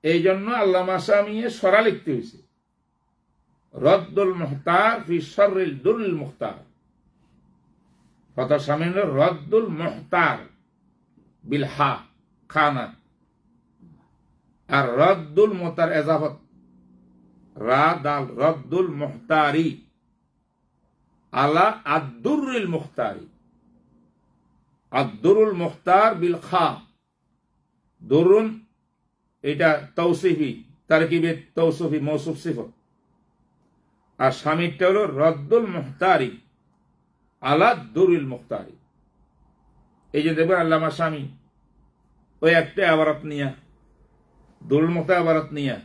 এই জন্য আল্লামা শামী সরা লিখতে হয়েছে, রদ্দুল মুখতার ফি শাররিল দুরুল মুখতার। ফতোয়া স্বামী হল রদ্দুল মুখতার বিল খানা, আর রদ্দুল মুতার এজাফত রা দাল রদ্দুল মুখতারি আলা আদ-দুররিল মুখতারি। আদ-দুরুল মুখতার বিল খা, দুরুন এটা তৌসিফি, তারকিবে তৌসিফি মৌসুফ সিফত, আর স্বামীরটা হলো রদ্দুল মুখতারি আলা দুরুল মুখতারি। এই যে দেখবেন আল্লামা স্বামী ওই একটা আবারত নিয়া, দুরুল মুখতার আবারত নিয়া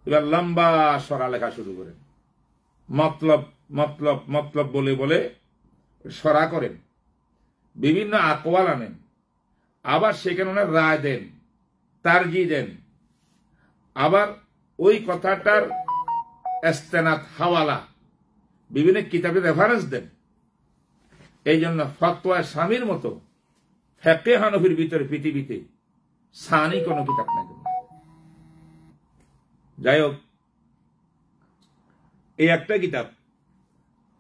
এবার লম্বা সরা লেখা শুরু করেন, মতলব মতলব মতলব বলে বলে সরা করেন, বিভিন্ন আকওয়াল আনেন, আবার সেখানে ওনার রায় দেন, তারজি দেন, আবার ওই কথাটার ইস্তেনাদ হাওয়ালা বিভিন্ন কিতাবে রেফারেন্স দেন। এই জন্য ফতোয়া স্বামীর মতো ফিকহে হানফির ভিতরে পৃথিবীতে সানি কোন কিতাব নাই। যাই হোক, এই একটা কিতাব,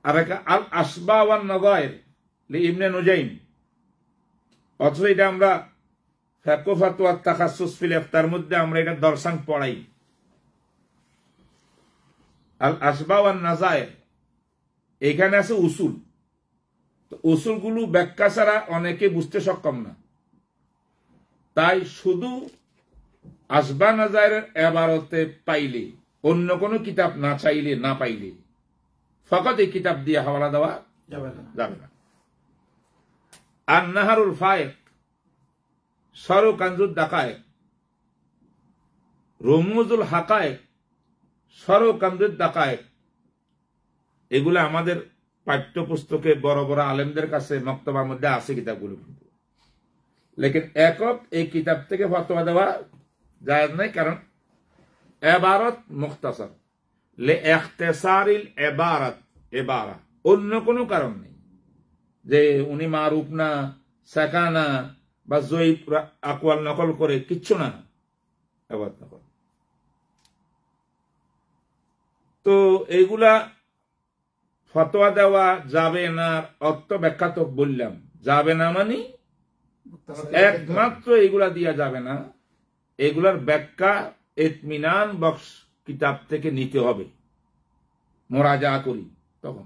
আর একটা আল আসবা ওয়ান নগায়ের ইবনে নুজাইম। অথচ এটা আমরা ফিকহ ফাতওয়া তাখাসসুস ফিল ইফতার মধ্যে আমরা এটা দর্শন পড়াই। আল আসবা ওয়ান নাজায়ের, এখানে আছে উসুল। তো উসুলগুলো ব্যাখ্যা ছাড়া অনেকে বুঝতে সক্ষম না, তাই শুধু আসবা নাজায়ের এবারতে পাইলে, অন্য কোনো কিতাব না চাইলে না পাইলে ফকত এই কিতাব দিয়ে হাওয়ালা দেওয়া যাবে না। আর নাহারুল ফায়েক, সরু কানজুদ দাকায়েক, রুমুজুল হাকায়েক, সরু কানজুদ দাকায়েক, এগুলো আমাদের পাঠ্যপুস্তকে বড় বড় আলেমদের কাছে মক্তবার মধ্যে আছে কিতাবগুলো, কিন্তু লেকিন একক এই কিতাব থেকে ফতোয়া দেওয়া জায়েজ নাই, কারণ এবারত মুখতাসার লে ইখতিসারিল ইবারাত, ইবারা অন্য কোনো কারণ নেই যে উনি মারুফ না, সাকানা বা জয়ীফ আকওয়াল নকল করে, কিচ্ছু না, এবারত নকল। তো এইগুলা ফতোয়া দেওয়া যাবে না, অর্থ ব্যাখ্যা তো বললাম, যাবে না মানে একমাত্র এগুলা দিয়া যাবে না, এগুলার ব্যাখ্যা ইতমিনান বক্স কিতাব থেকে নিতে হবে, মোরাজা করি, তখন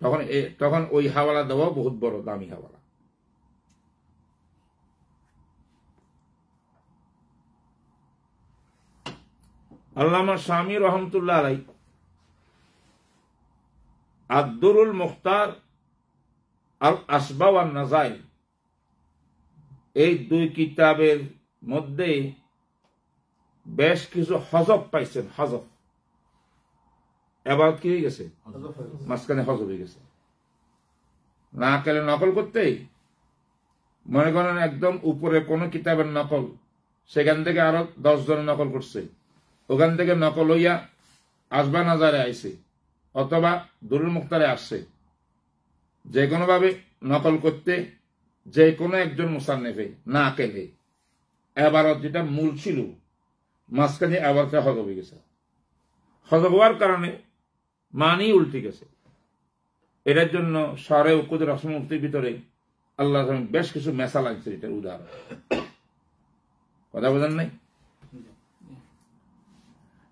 তখন তখন ওই হাওয়ালা দেওয়া বহুত বড় দামি হাওয়ালা। আল্লামা শামী রহমতুল্লাহ আলাই আদ-দুরুল মুখতার আল আসবা ওয়ান নাজাইল, এই দুই কিতাবের মধ্যে বেশ কিছু হজব পাইছেন। হজব এবার কি হয়ে গেছে, মাঝখানে হজব হয়ে গেছে। না কেলে নকল করতে মনে করেন একদম উপরে কোন কিতাবের নকল, সেখান থেকে আরো 10 জন নকল করছে, ওখান থেকে নকল হইয়া আসবা নাজারে আইছে অথবা দুরুল মুখতারে আসছে। যে কোনো ভাবে নকল করতে যে কোনো একজন মুসান্নিফে না কেলে এবারত যেটা মূল ছিল মাঝখানে এবারতে হজব হয়ে গেছে। হজব হওয়ার কারণে মানি উল্টে গেছে। এটার জন্য শরে উকুদ রসমুক্তির ভিতরে আল্লাহ বেশ কিছু মেসা লাগছে, এটার উদাহরণ। কথা বোঝেন নাই?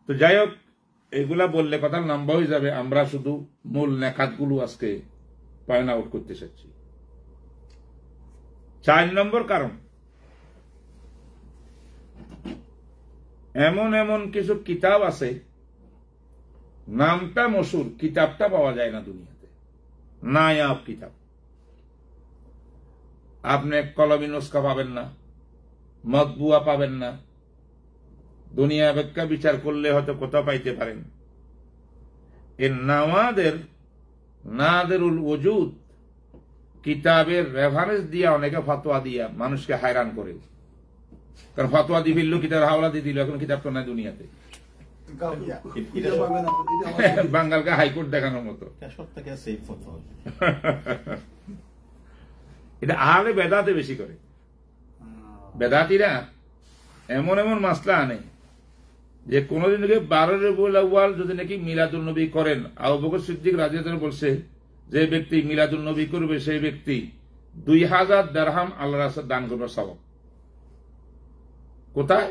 তো যাই হোক, এগুলা বললে কথা লম্বা হয়ে যাবে, আমরা শুধু মূল নেখাত গুলো আজকে পয়েন্ট আউট করতে চাচ্ছি। 4 নম্বর কারণ, এমন এমন কিছু কিতাব আছে নামটা মশুর, কিতাবটা পাওয়া যায় না দুনিয়াতে, নায়াব কিতাব। আপনি কলমি নুসখা পাবেন না, মতবুয়া পাবেন না, দুনিয়া ব্যাখ্যা বিচার করলে হয়তো কোথাও পাইতে পারেন। এর নাদেরুল ওজুদ কিতাবের রেফারেন্স দিয়া অনেকে ফতোয়া দিয়া মানুষকে হায়রান করে, কারণ ফতোয়া দিয়ে ফেললো, কিতাব হাওলা দিয়ে দিল, এখন কিতাব তো নাই দুনিয়াতে। বাঙ্গালকে হাইকোর্ট দেখানোর মতো। এটা আহলে বেদাতে বেশি করে। বেদাতিরা এমন এমন মাসলা আনে যে কোনদিন 12 রবিউল আউয়াল যদি নাকি মিলাদুল নবী করেন, আবু বকর সিদ্দিক রাদিয়াল্লাহু আনহু বলছে যে ব্যক্তি মিলাদুল নবী করবে সেই ব্যক্তি 2000 দিরহাম আল্লাহর রাস্তায় দান করবে সওয়াব। কোথায়?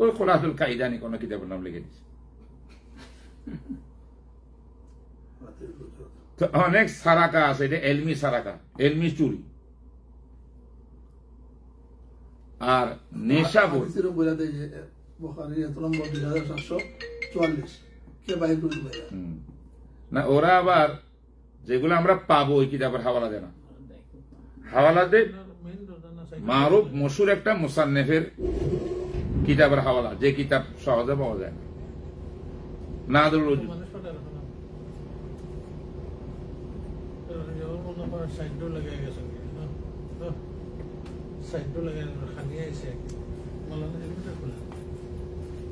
ওই খোলাসুল কায়দানি কোন কিতাবের নাম লিখে দিয়েছে। তো অনেক সারাকা আছে, এটা এলমি সারাকা, এলমি চুরি। আর নেশাবুর হাদিসের বলে দেয় যে বুখারী 2744 কে বাইর করে দেয় না, ওরা আবার যেগুলো আমরা পাবো ওই কিতাবের হাওয়ালা দেয় না, হাওয়ালা দেয় মারুফ মশুর একটা মুসান্নেফের কিতাবের হাওয়ালা, যে কিতাব সহজে পাওয়া যায় না। নাদরুল উজুব সাইডও লাগাই গেছে, সাইডও লাগাই খানিয়ে আইছে মালানা এলিমিটার খোলা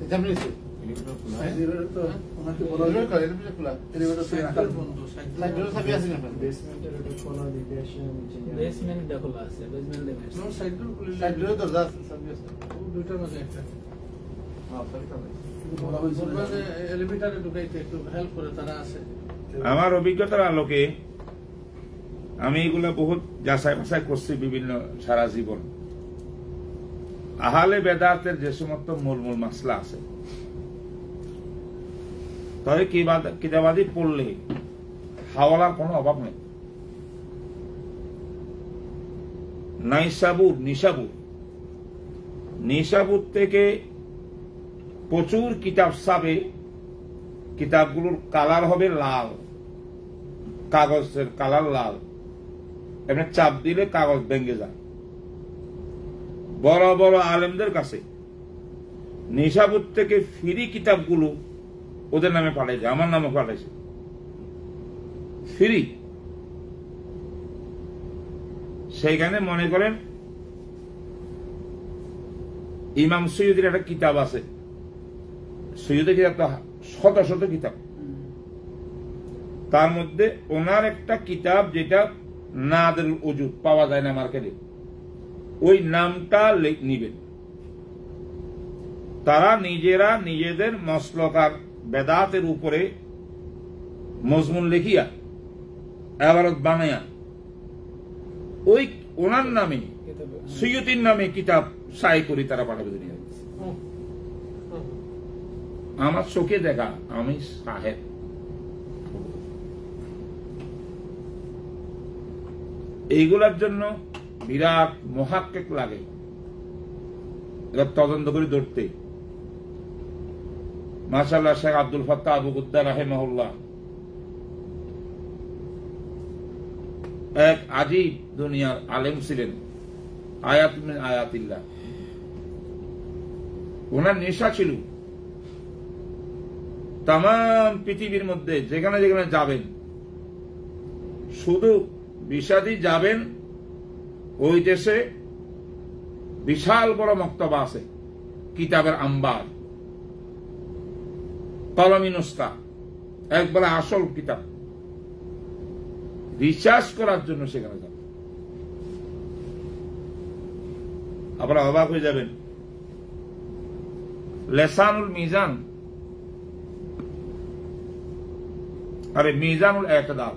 এটা আমি নিছি এলিভেটর তো ওনাকে বলা এলিভেটর করে এলিভেটর খোলা এলিভেটর সে রাখা বন্ধ সাইড লাইটগুলো সবই আছে না বেসমেন্টের এটা খোলা দিয়েছেন বেসমেন্ট খোলা আছে বেসমেন্ট নো সাইডও খুলে লাইটগুলো দরজা আছে সবই আছে দুইটার মাঝে একটা হ্যাঁ সবই তো আছে বলা হয়েছে বলবা যে এলিমিটারে ঢুকাইতে একটু হেল্প করে, তারা আছে। আমার অভিজ্ঞতার আলোকে আমি এগুলা বহুত যাচাই বাছাই করছি বিভিন্ন সারা জীবন। আহলে বেদাতের যে সমস্ত মূল মূল মাসলা আছে, তবে কিতাবাদি পড়লে হাওয়ালার কোনো অভাব নেই। নিশাবুর থেকে প্রচুর কিতাব ছাপে, কিতাবগুলোর কালার হবে লাল, কাগজের কালার লাল, এমনি চাপ দিলে কাগজ ভেঙে যায়। বড় বড় আলেমদের কাছে নিশাবুর থেকে ফ্রি কিতাবগুলো ওদের নামে পাঠাইছে, আমার নামে পাঠাইছে ফ্রি। সেইখানে মনে করেন ইমাম সৈয়দের একটা কিতাব আছে, সৈয়দের কিতাব তো শত শত কিতাব, তার মধ্যে ওনার একটা কিতাব যেটা নাদরুল উজুব পাওয়া যায় না মার্কেটে, ওই নামটা নিবেন। তারা নিজেরা নিজেদের মসলকার বেদাতের উপরে মজমুন লিখিয়া এবারত বানাইয়া ওই ওনার নামে সৈয়দির নামে কিতাব সাই করি তারা পাঠাবে দুনিয়া। আমার চোখে দেখা, আমি সাহেব। এইগুলার জন্য বিরাট মহাক্কেক লাগে, এটা তদন্ত করে ধরতে। মাশাআল্লাহ শেখ আব্দুল ফাত্তাহ আবু গুদ্দা রাহিমাহুল্লাহ এক আজীব দুনিয়ার আলেম ছিলেন, আয়াত মিন আয়াতিল্লাহ। ওনার নেশা ছিল তাম পৃথিবীর মধ্যে যেখানে যেখানে যাবেন শুধু বিষাদি যাবেন, ওই দেশে বিশাল বড় মক্তবা আছে, কিতাবের আম্বার, কলমি নুসকা, একবারে আসল কিতাব রিসার্চ করার জন্য সেখানে যাবেন। আপনারা অবাক হয়ে যাবেন, লেসানুল মিজান, আরে মিজানুল ইতিদাল,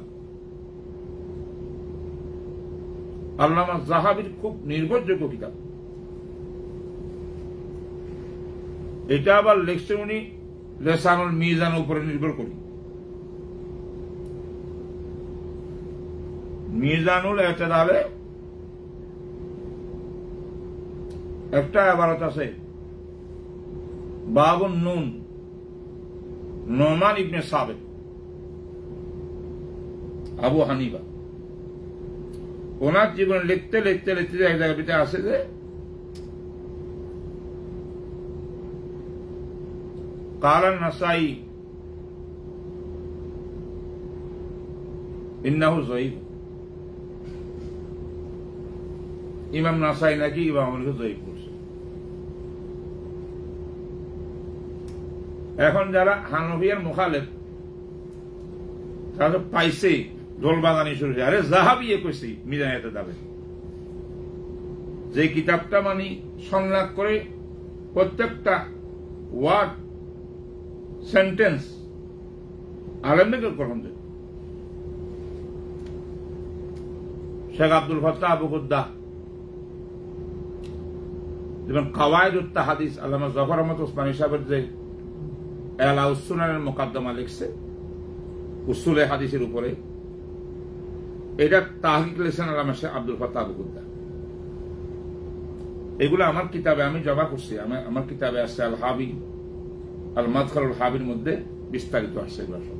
আল্লামা যাহাবির খুব নির্ভরযোগ্য কিতাব। এটা আবার লিখছে উনি লেসানুল মিজানের উপরে নির্ভর করি। মিজানুল ইতিদালে একটা ইবারত আছে, বাবুন নুন, নোমান ইবনে সাবিত, আবু হানিফা, ওনার জীবন লিখতে লিখতে লিখতে এক জায়গাতে আসে যে কালান নাসাই ইন্নাহু যায়ীফ, ইমাম নাসাই নাকি ইমামকে যায়ীফ করছে। এখন যারা হানফিয়ার মুখালেফ তারা পাইছে দোল বাগানি শুরু, আরে যাহাবি কইছি মিজানাতে যাবে, যে কিতাবটা মানি সংলাপ করে প্রত্যেকটা ওয়ার্ড সেন্টেন্স আলেমদের গ্রহণ করে। শেখ আব্দুল ফাত্তাহ আবু গুদ্দা, যেমন কাওয়ায়েদুত তাহাদিস, আল্লামা জাফর আহমদ ওসমানী সাহেবের যে আলা উসুনানের মোকদ্দমা লিখছে উসুলে হাদিসের উপরে। এটা তাহকিক লিখছেন আল্লামা শেখ আব্দুল ফাত্তাহ আবু গুদ্দা। এগুলো আমার কিতাবে আমি জমা করছি, আমার কিতাবে আছে আল হাবি, আল মাদখালুল হাবির মধ্যে বিস্তারিত আছে এগুলো সব।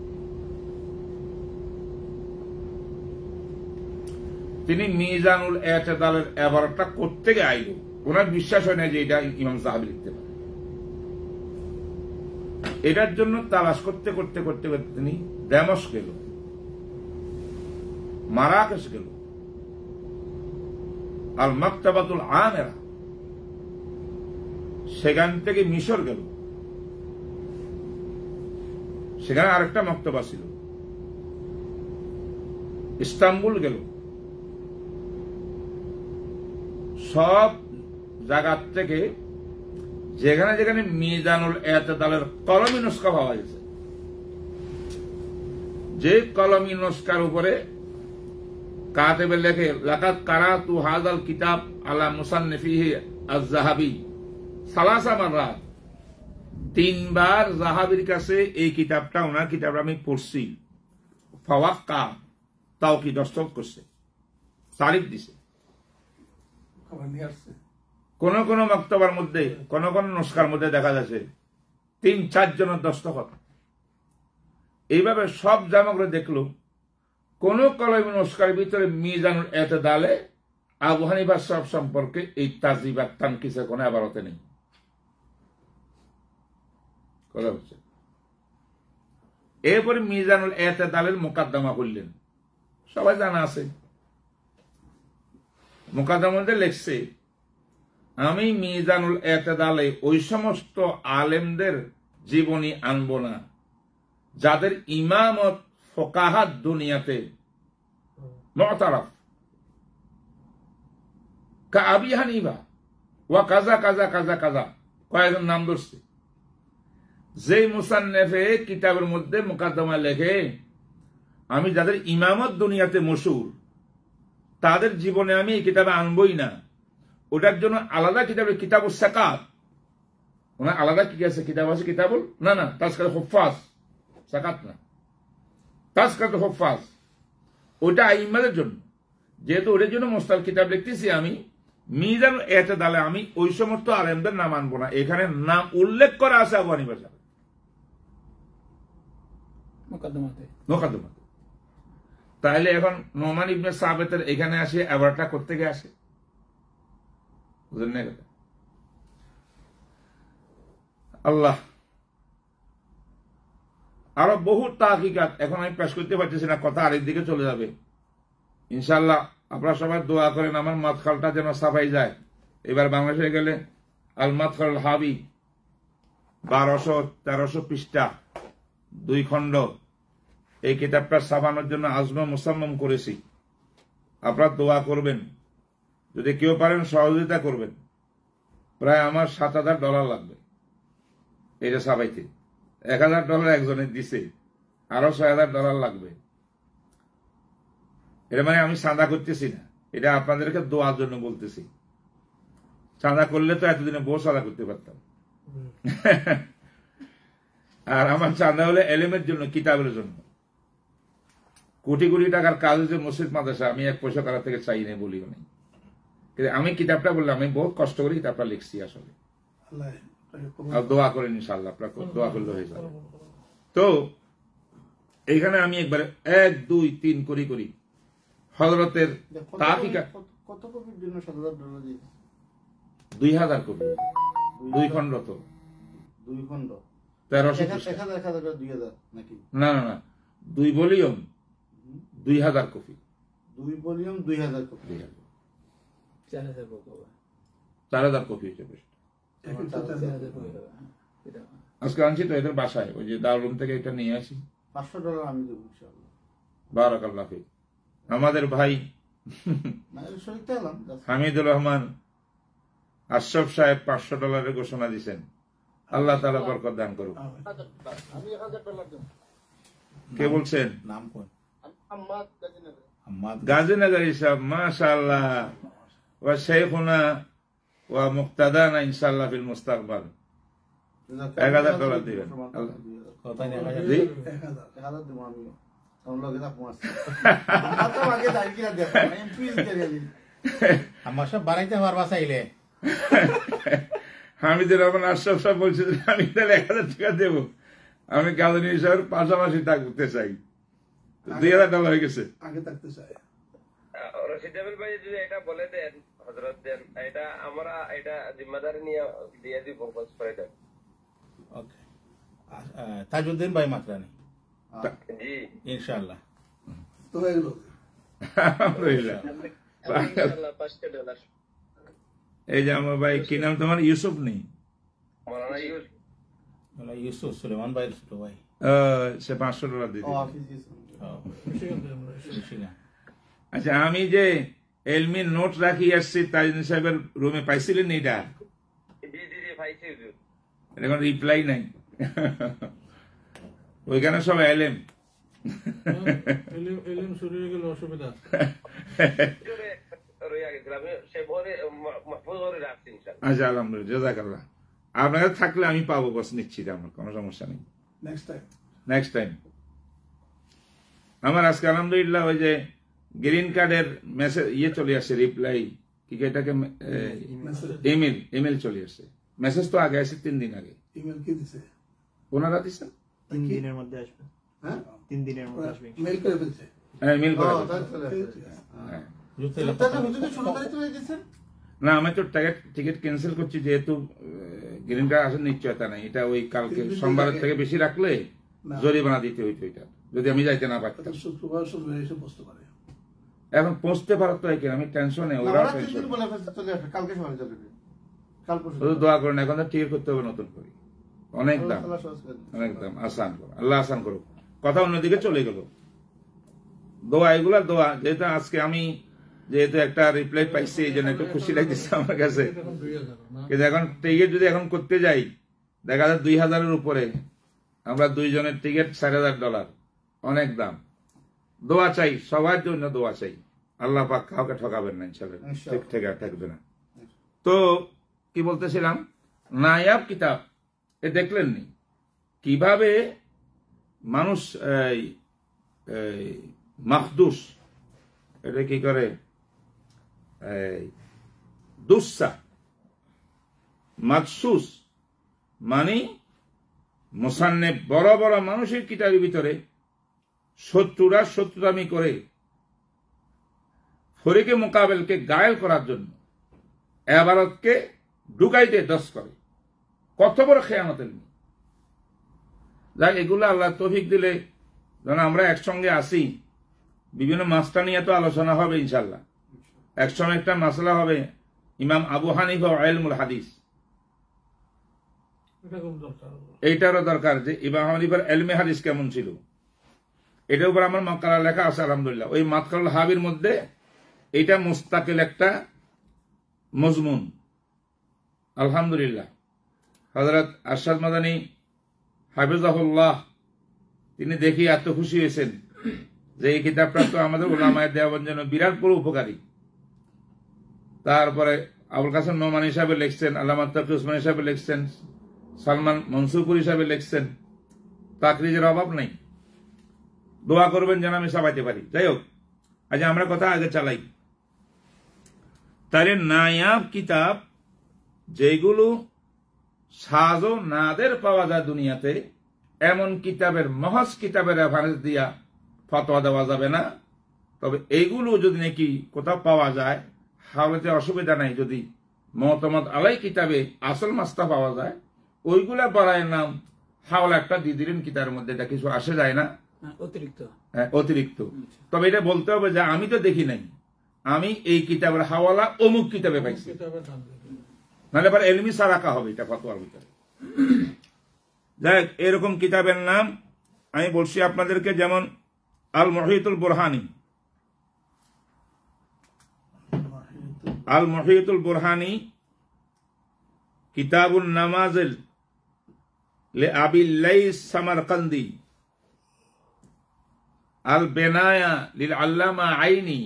তিনি মিজানুল ইতিদালের এবারটা করতে গিয়ে আইল, ওনার বিশ্বাস হয় না যে এটা ইমাম যাহাবী লিখতে পারে। এটার জন্য তালাশ করতে করতে করতে করতে তিনি দামেস্ক গেল, মারাকেশ গেল, আল মাকতাবাতুল আমেরা, সেখান থেকে মিশর গেল, সেখানে আরেকটা মক্তবা ছিল, ইস্তাম্বুল গেল, সব জায়গা থেকে যেখানে যেখানে মিজানুল ইতিদালের কলমি নুসখা পাওয়া গেছে, যে কলমি নুসখার উপরে কাতেবে লেখে লাকাদ কারাতু হাযাল কিতাব আলা মুসান্নিফিহি আয-যাহাবী সালাসা মাররাত, 3 বার যাহাবীর কাছে এই কিতাবটা, ওনার কিতাবটা আমি পড়ছি। ফাওয়াক্কা, তাও কি দস্তখত করছে, তারিখ দিছে। খাবার নিয়ে আসছে। কোন কোন মক্তবার মধ্যে, কোন কোন নুসখার মধ্যে দেখা যাচ্ছে 3-4 জনের দস্তখত। এইভাবে সব জমা করে দেখলো, কোন কলমি নুসখার ভিতরে মিজানুল ইতিদালে আবু হানিফা সাহেব সম্পর্কে এই তাজরিব আর তানকিসের কোন ইবারতে নেই। কথা হচ্ছে। এরপরে মিজানুল ইতিদালের মুকদ্দমা করলেন, সবাই জানা আছে। মুকদ্দমার মধ্যে লিখছে, আমি মিজানুল ইতিদালে ওই সমস্ত আলেমদের জীবনী আনব না যাদের ইমামত ফোকাহাত দুনিয়াতে মুতারাফ, কা আবি হানিফা ওয়া কাজা কাজা কাজা কাজা, কয়েকজন নাম ধরছে। যে মুসান্নেফে কিতাবের মধ্যে মুকদ্দমা লেখে আমি যাদের ইমামত দুনিয়াতে মশহুর তাদের জীবনে আমি এই কিতাবে আনবই না, ওটার জন্য আলাদা কিতাব, কিতাবুস সাকাত, ওনার আলাদা কি আছে কিতাব আছে, কিতাবুল না না তাজকিরাতুল হুফাজ, সাকাত না, তাজকিরাতুল হুফাজ, ওটা আইম্মাদের জন্য। যেহেতু ওটার জন্য মুস্তাল কিতাব লিখতেছি আমি, মিজানুল ইতিদালে আমি ওই সমস্ত আলেমদের নাম আনবো না। এখানে নাম উল্লেখ করা আছে আবু হানিফা সাহেব মুকদ্দমাতে। তাহলে এখন নোমান ইবনে সাবিতের এখানে আসে এবারটা করতে গিয়ে আসে, বুঝলেন না কথা? আল্লাহ, আরো বহু তাহকিকাত এখন আমি পেশ করতে পারতেছি না, কথা আরেক দিকে চলে যাবে। ইনশাআল্লাহ আপনারা সবাই দোয়া করেন আমার মাদখালটা যেন সাফাই যায়। এবার বাংলাদেশে গেলে আল মাদখালুল হাবি 1200-1300 পৃষ্ঠা, 2 খণ্ড। এই কিতাবটা ছাপানোর জন্য আজম মুসাম্মম করেছি। আপনারা দোয়া করবেন, যদি কেউ পারেন সহযোগিতা করবেন। প্রায় আমার $7,000 লাগবে এটা ছাপাইতে। $1,000 একজনের দিছে, আরো $6,000 লাগবে। এটা মানে আমি চাঁদা করতেছি না, এটা আপনাদেরকে দোয়ার জন্য বলতেছি। চাঁদা করলে তো এতদিনে বহু চাঁদা করতে পারতাম। আর আমার চাঁদা হলে এলেমের জন্য, কিতাবের জন্য। কোটি কোটি টাকার কাজ হচ্ছে মসজিদ মাদ্রাসা, আমি 1 পয়সা কারোর থেকে চাই নাই, বলিও নাই। কিন্তু আমি কিতাবটা বললাম, আমি বহুত কষ্ট করে কিতাবটা লিখছি আসলে। আর দোয়া করেন ইনশাআল্লাহ, আপনার দোয়া করলে হয়ে যাবে। তো এইখানে আমি একবারে 1, 2, 3 করি হযরতের তাহকিকাত। কত কপির জন্য $7,000 দিয়ে? 2000 কপি, 2 খণ্ড। তো 2 খণ্ড 1300 2000 নাকি? না না না, 2 volume 2000 copy. 2 volume 2000 copy. 4000 copy হবে। 4000 কপি হয়েছে বেশ। 4000 কপি হবে। এটা আজকে আনছি তো এদের বাসায়, ওই যে দারুম থেকে এটা নিয়ে আসি। $500 আমি দেবো ইনশাআল্লাহ। বারাকাল্লাহ ফিক। আমাদের ভাই হামিদুর রহমান আশরাফ সাহেব $500 ঘোষণা দিচ্ছেন। আল্লাহ তাআলা বরকত দান করুক। আমি $1000 দেব। কে বলছেন? নাম কোন? গাজীনগর সাহেব, মাশাআল্লাহ। ওয়া শাইখুনা ওয়া মুক্তাদানা ইনশাআল্লাহ ফিল মুস্তাকবাল। $1000 দিবেন। কথা নেই, 1000 জি? 1000 দেবো আমিও। আমার লগে থাকবো আসছে। আমার তো আগে দাঁড়িয়ে কিনা দেখো, আমি প্লিজ করিয়ে দিন। আমার সব বাড়াইতে পারবা চাইলে। আমি যেরকম আশ্বাস বলছি যে আমি তাহলে $1000 দেবো, আমি কাজনী হিসাবের পাশাপাশি থাকতে চাই। $2000 হয়ে গেছে। আগে থাকতে চাই। রশিদাবুল ভাই যদি এটা বলে দেন, হযরত দেন, এটা আমরা এটা জিম্মাদারি নিয়ে দিয়ে দিব, বস করে দেন। ওকে, তাজউদ্দিন ভাই মাত্রানি, জি ইনশাআল্লাহ। তো হয়ে গেল। আলহামদুলিল্লাহ। ইনশাআল্লাহ $500 এই যে আমার ভাই, কি নাম তোমার? ইউসুফ নেই? মাওলানা ইউসুফ ইউসুফ সুলেমান ভাই ছোট ভাই। সে $500 দিয়ে ও দিবে। অফিস গেছে। খুশি না? আচ্ছা, আমি যে এলমি নোট রাখি আসছি তাজউদ্দিন সাহেবের রুমে, পাইছিলেন এটা? জি জি জি পাইছি হুজুর। এটা কোনো রিপ্লাই নাই। ওইখানে সব এলেম। এলিম শুরু হয়ে গেলে অসুবিধা। হুজুরে রইয়া গেছিল, আমি সে ভরে মাহফুজ করে রাখছি ইনশাআল্লাহ। আচ্ছা, আলহামদুলিল্লাহ, জাযাকাল্লাহ। আপনার কাছে থাকলে আমি পাবো, বস নিশ্চিত, আমার কোনো সমস্যা নেই। Next time. Next time. আমার আজকে আলহামদুলিল্লাহ ওই যে গ্রিন কার্ডের মেসেজ চলে আসছে, রিপ্লাই কি এটাকে ইমেল চলে আসছে। মেসেজ তো আগে আসছে 3 দিন আগে। ইমেল কি দিছে? ওনারা দিচ্ছেন 3 দিনের মধ্যে আসবে। হ্যাঁ? 3 দিনের মধ্যে আসবে। মেল করে ফেলছে। ইমেল ও, করে তাই চলে আসছে। হ্যাঁ। তাহলে হুজুর তো 16 তারিখ চলে গেছেন? না, আমি তো টিকিট ক্যান্সেল করছি, যেহেতু গ্রিন কার্ড আসার নিশ্চয়তা নাই। এটা ওই কালকে সোমবারের থেকে বেশি রাখলে জরিমানা দিতে হইতো, এটা যদি আমি যাইতে না পারতাম। শুক্রবার এসে বসতে পারে। এখন পৌঁছতে পারতো কিনা আমি টেনশনে, না, ওরা ওরা 3 টেনশন। দিন বলে ফেলছে, চলে আসবে, কালকে সকালে চলে আসবে। কাল পরশু। শুধু দোয়া করেন, এখন তো টিকিট করতে হবে নতুন করে, অনেক দাম, আল্লাহ সহজ করে দিন। অনেক দাম। আসান করো, আল্লাহ আসান করুক। কথা অন্যদিকে চলে গেল। দোয়া, এগুলা দোয়া। যেহেতু আজকে আমি একটা রিপ্লাই পাইছি, এই জন্য একটু খুশি লাগছে আমার কাছে। এখন 2000 না? কিন্তু এখন টিকিট যদি এখন করতে যাই, দেখা যায় 2000-এর উপরে। আমরা 2 জনের টিকিট $4000, অনেক দাম। দোয়া চাই, সবার জন্য দোয়া চাই। আল্লাহ পাক কাউকে ঠকাবেন না ইনশাআল্লাহ, ঠিক থেকে থাকবে না। তো কি বলতেছিলাম, নায়াব কিতাব এ দেখলেন নি কিভাবে মানুষ মাখদুস, এটা কি করে, দুঃসা মাকসুস মানে মুসান্নেফ বড় বড় মানুষের কিতাবের ভিতরে শত্রুরা শত্রুতামি করে ফরিকে মোকাবেলকে গায়েল করার জন্য এবারতকে ঢুকাইতে দশ করে। কত বড় খেয়ানতের মেয়ে! যাক, এগুলো আল্লাহ তৌফিক দিলে যেন আমরা একসঙ্গে আসি, বিভিন্ন মাসলা নিয়ে তো আলোচনা হবে ইনশাল্লাহ। একসময় একটা মাসলা হবে ইমাম আবু হানিফা ইলমুল হাদিস, এটা খুব দরকার। এইটারও দরকার যে ইমাম হানিফার ইলমে হাদিস কেমন ছিল। এটার উপর আমার মাকালা লেখা আছে আলহামদুলিল্লাহ। ওই মাতকাল হাবির মধ্যে এটা মুস্তাকিল একটা মজমুন আলহামদুলিল্লাহ। হযরত আরশাদ মাদানী হাফিজাহুল্লাহ তিনি দেখি এত খুশি হয়েছেন যে এই কিতাবটা তো আমাদের উলামায়ে দেওবন্দ জন্য বিরাট বড় উপকারী। তারপরে আবুল কাসেম নোমানী সাহেব লিখছেন, আল্লামা তাকি উসমানী সাহেব লিখছেন, সালমান মনসুরপুরি সাহেব লিখছেন। তাকরিজের অভাব নাই। দোয়া করবেন যেন আমি সাবাইতে পারি। যাই হোক, আজ আমরা কথা আগে চালাই। তাহলে নায়াব কিতাব যেগুলো সাজো নাদের পাওয়া যায় দুনিয়াতে, এমন কিতাবের মহজ কিতাবের রেফারেন্স দিয়া ফতোয়া দেওয়া যাবে না। তবে এইগুলো যদি নাকি কোথাও পাওয়া যায়, হাওলাতে অসুবিধা নাই। যদি মুতামাদ আলাই কিতাবে আসল মাসটা পাওয়া যায়, ওইগুলা পড়ায় নাম হাওলা একটা দিয়ে দিলেন কিতাবের মধ্যে, এটা কিছু আসে যায় না, অতিরিক্ত। তবে এটা বলতে হবে যে আমি তো দেখি নাই, আমি এই কিতাবের হাওয়ালা অমুক কিতাবে পাইছি, কিতাবের নাম লিখে। নাহলে আবার এলমি সারাকা হবে এটা ফতোয়ার ভিতরে। যাই হোক, এরকম কিতাবের নাম আমি বলছি আপনাদেরকে, যেমন আল মুহিতুল বুরহানি, আল মুহিতুল বুরহানি, কিতাবুন নামাজিল লে আবিল লাইস সামারকান্দি, আল বেনায়া লিল আল্লামা আইনি।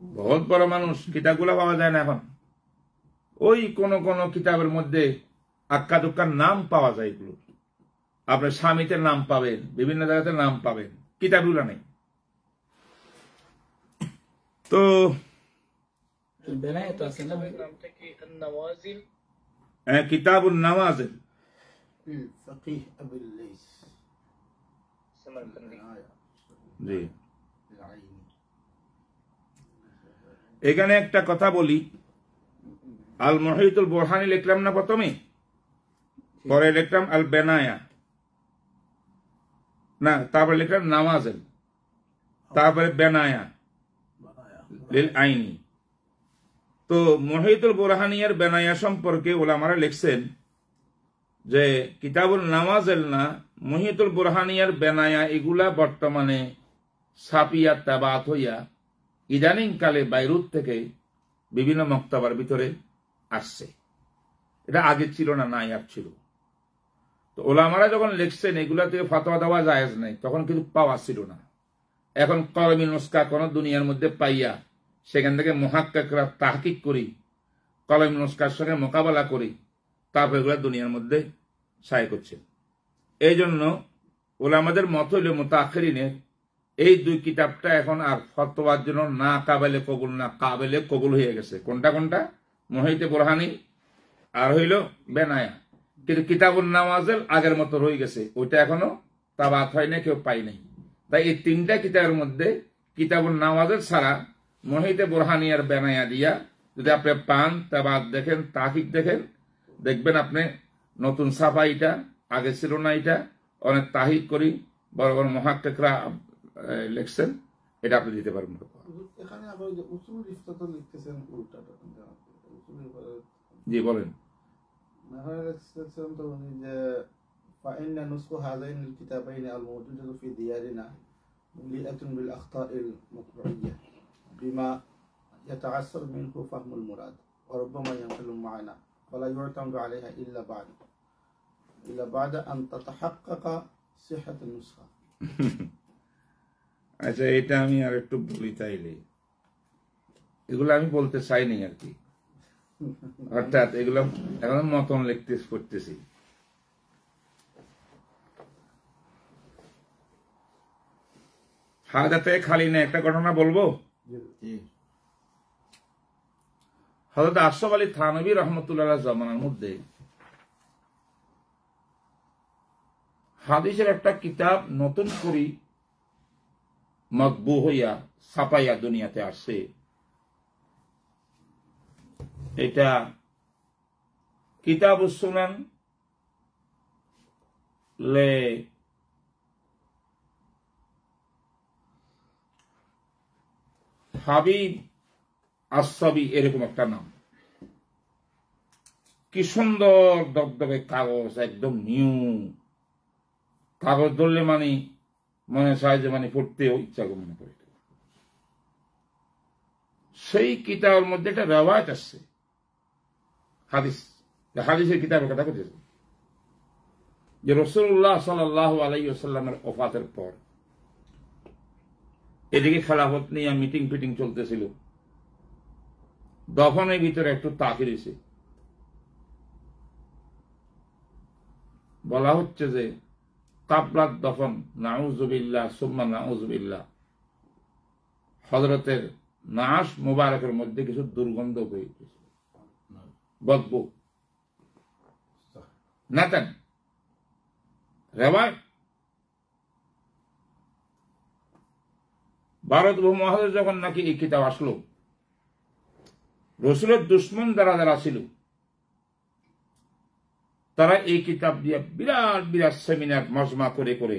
বহুত বড় মানুষ, কিতাবগুলো পাওয়া যায় না এখন। ওই কোন কোন কিতাবের মধ্যে আক্কা দুক্কার নাম পাওয়া যায় এগুলো। আপনার স্বামীতে নাম পাবেন, বিভিন্ন জায়গাতে নাম পাবেন, কিতাবগুলো নেই। তো বেনায় তো আছে না নামটা কি নওয়াজিল? কিতাবুন নামাজিল, الفقيه أبو الليث সামারকান্দি। জি। العيني এখানে একটা কথা বলি, আল মুহিতুল বুরহানি লিখলাম না প্রথমে, পরে লিখলাম আল বেনায়া, না তারপরে লিখলাম নামাজেল, তারপরে বেনায়া লিল আইনি। তো মুহিতুল বুরহানিয়ার বেনায়া সম্পর্কে ওলামারা লিখছেন যে কিতাবুল নামাজেল না, মুহিতুল বুরহানিয়ার বেনায়া এগুলা বর্তমানে ছাপিয়া তাবাত হইয়া ইদানিং কালে বাইরুত থেকে বিভিন্ন মক্তবার ভিতরে আসছে। এটা আগে ছিল না, নাই আর ছিল। তো ওলামারা যখন লিখছেন এগুলা থেকে ফতোয়া দেওয়া জায়েজ নাই, তখন কিন্তু পাওয়া ছিল না। এখন কলমি নুসকা কোন দুনিয়ার মধ্যে পাইয়া সেখান থেকে মুহাক্কিকরা তাহকিক করি, কলমি নুসকার সঙ্গে মোকাবেলা করি, তারপর এগুলা দুনিয়ার মধ্যে ছায় করছে। এই জন্য ওলামাদের মত হইল মুতাআখিরিনের এই দুই কিতাবটা এখন আর ফতোয়ার জন্য না কাবেলে কবুল, না কাবেলে কবুল হয়ে গেছে। কোনটা কোনটা? মুহিতে বুরহানি আর হইল বেনায়া। কিন্তু কিতাবুন নামাজেল আগের মতো রয়ে গেছে, ওইটা এখনো তাবাত হয় না, কেউ পাই নাই। তাই এই তিনটা কিতাবের মধ্যে কিতাবুন নামাজেল ছাড়া মুহিতে বুরহানি আর বেনায়া দিয়া যদি আপনি পান, তাবাত দেখেন, তাহকিক দেখেন, দেখবেন আপনি নতুন ছাপা, এটা আগে ছিল না, এটা অনেক তাহিক করি বড় বড় মুহাক্কিকরা লিখছেন, এটা আপনি দিতে পারবেন। এখানে আবার যে উসুল ইফতাত লিখতেছেন উল্টাটা, জি বলেন। এখানে লিখতেছেন তো উনি যে فإن نسخ هذين الكتابين الموجودة في ديارنا مليئة بالأخطاء المطبوعية بما يتعسر منه فهم المراد وربما ينقل معنا فلا يعتمد عليها إلا بعد أن تتحقق صحة النسخة. আচ্ছা, এটা আমি আর একটু বলি তাইলে। এগুলো আমি বলতে চাইনি আর কি, অর্থাৎ এগুলো এখন মতন লিখতে করতেছি। হাজাতে খালি না, একটা ঘটনা বলবো। হযরত আশরাফ আলী থানভী রহমতুল্লাহ জামানার মধ্যে হাদিসের একটা কিতাব নতুন করে মতবু হইয়া ছাপাইয়া দুনিয়াতে আসছে। এটা কিতাবুস সুনান লে হাবিব আসসাবি, এরকম একটা নাম। কি সুন্দর দবদবে কাগজ, একদম নিউ কাগজ, ধরলে মানে মনে চায় যে মানে পড়তেও ইচ্ছা মনে করে। সেই কিতাবের মধ্যে একটা রেওয়ায়াত আসছে, হাদিসের কিতাবের কথা বলতেছে যে রাসূলুল্লাহ সাল্লাল্লাহু আলাইহি ওয়াসাল্লামের ওফাতের পর এদিকে খেলাফত নিয়ে মিটিং ফিটিং চলতেছিল, দফনের ভিতরে একটু তাকির হয়েছে। বলা হচ্ছে যে কাবলাত দফন নাউজুবিল্লাহ সুম্মা নাউজুবিল্লাহ, হযরতের নাশ মুবারকের মধ্যে কিছু দুর্গন্ধ হয়ে গেছে, বদবু নাতান রেওয়ায়াত। ভারত উপমহাদেশ যখন নাকি এই কিতাব আসলো, রসুলের দুশ্মন যারা যারা ছিল তারা এই কিতাব দিয়ে বিরাট বিরাট সেমিনার মজমা করে করে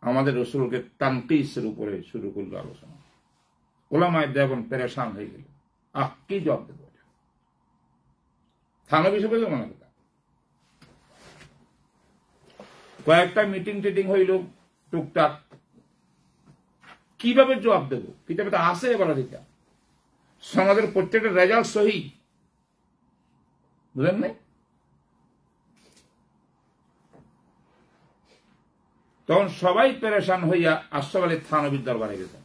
আমাদের রসুলকে তানকিসের উপরে শুরু করলো আলোচনা। ওলামায়ে দেওবন্দ পেরেশান হয়ে গেল, কি জবাব দেব? থানভী হিসেবে মনে কথা কয়েকটা মিটিং টিটিং হইল টুকটাক, কিভাবে জবাব দেব? কিতাবে তো আছে এবার দিকা সমাজের প্রত্যেকটা রেজাল্ট সহি, বুঝলেন নাই? তখন সবাই পেরেশান হইয়া আশরাফ আলী থানভীর দরবারে গেছেন,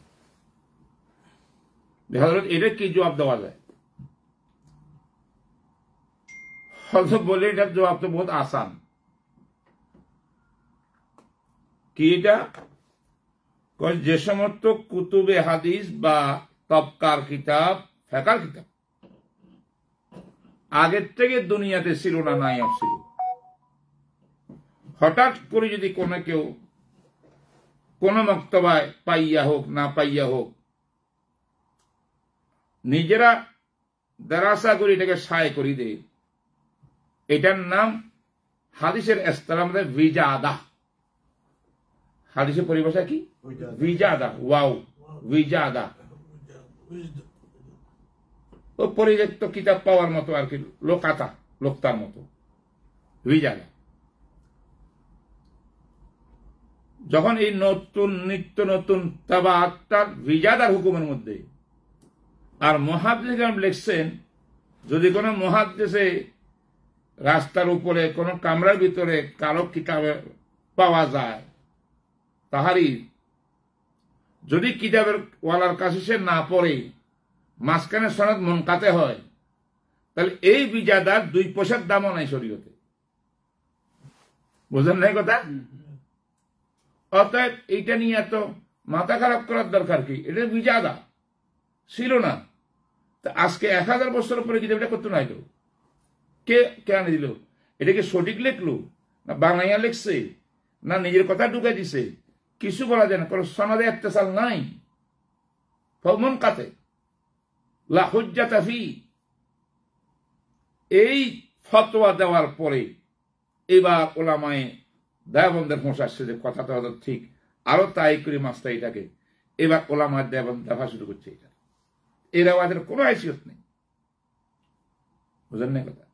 হযরত এটা কি জবাব দেওয়া যায়? হয়তো বলে এটার জবাব তো বহুত আসান। কি এটা? যে সমস্ত কুতুবে হাদিস বা তবকার কিতাব, ফেকার কিতাব আগের থেকে দুনিয়াতে ছিল না, নাই ছিল, হঠাৎ করে যদি কোনো কেউ কোন মক্তবায় পাইয়া হোক না পাইয়া হোক, নিজেরা দারাসা করে এটাকে সায় করে দেয়, এটার নাম হাদিসের ইসতিলাহে ভিজাদা। হাদিসের পরিভাষা কি? ভিজাদা। ওয়াও, ভিজাদা। ও পরিত্যক্ত কিতাব পাওয়ার মতো আর কি, লোকাতা, লোকতার মতো ভিজাদা। যখন এই নতুন নিত্য নতুন তাবাআত ভিজাদার হুকুমের মধ্যে, আর মুহাদ্দিসগণ লিখছেন, যদি কোন মুহাদ্দিসে রাস্তার উপরে কোন কামরার ভিতরে কালো কিতাবে পাওয়া যায়, তাহারি যদি কিতাবের ওয়ালার কাছে সে না পড়ে, মাঝখানে সনদ মুনকাতে হয়, তাহলে এই বিজাদার 2 পয়সার দামও নাই শরীয়তে। বুঝলেন নাই কথা? অতএব এইটা নিয়ে এত মাথা খারাপ করার দরকার কি? এটা বিজাদা ছিল না। তা আজকে 1000 বছর পরে কিতাবটা করতে নাই, কে কেন দিল? এটাকে সঠিক লেখলো না বানাইয়া লিখছে না নিজের কথা ঢুকে দিছে? কিছু বলা যায় না, কোন সনদে ইত্তেসাল নাই। ফমন কাতে লা হুজ্জাতা ফি। এই ফতোয়া দেওয়ার পরে এবার ওলামায়ে দেওবন্দের হোঁশ আসছে যে কথাটা হয়তো ঠিক, আরো তাই করে মাস্তা এটাকে এবার ওলামায়ে দেওবন্দ দেখা শুরু করছে। এটা এর আওয়াজের কোনো হাইসিয়ত নেই। বুঝলেন না কথা?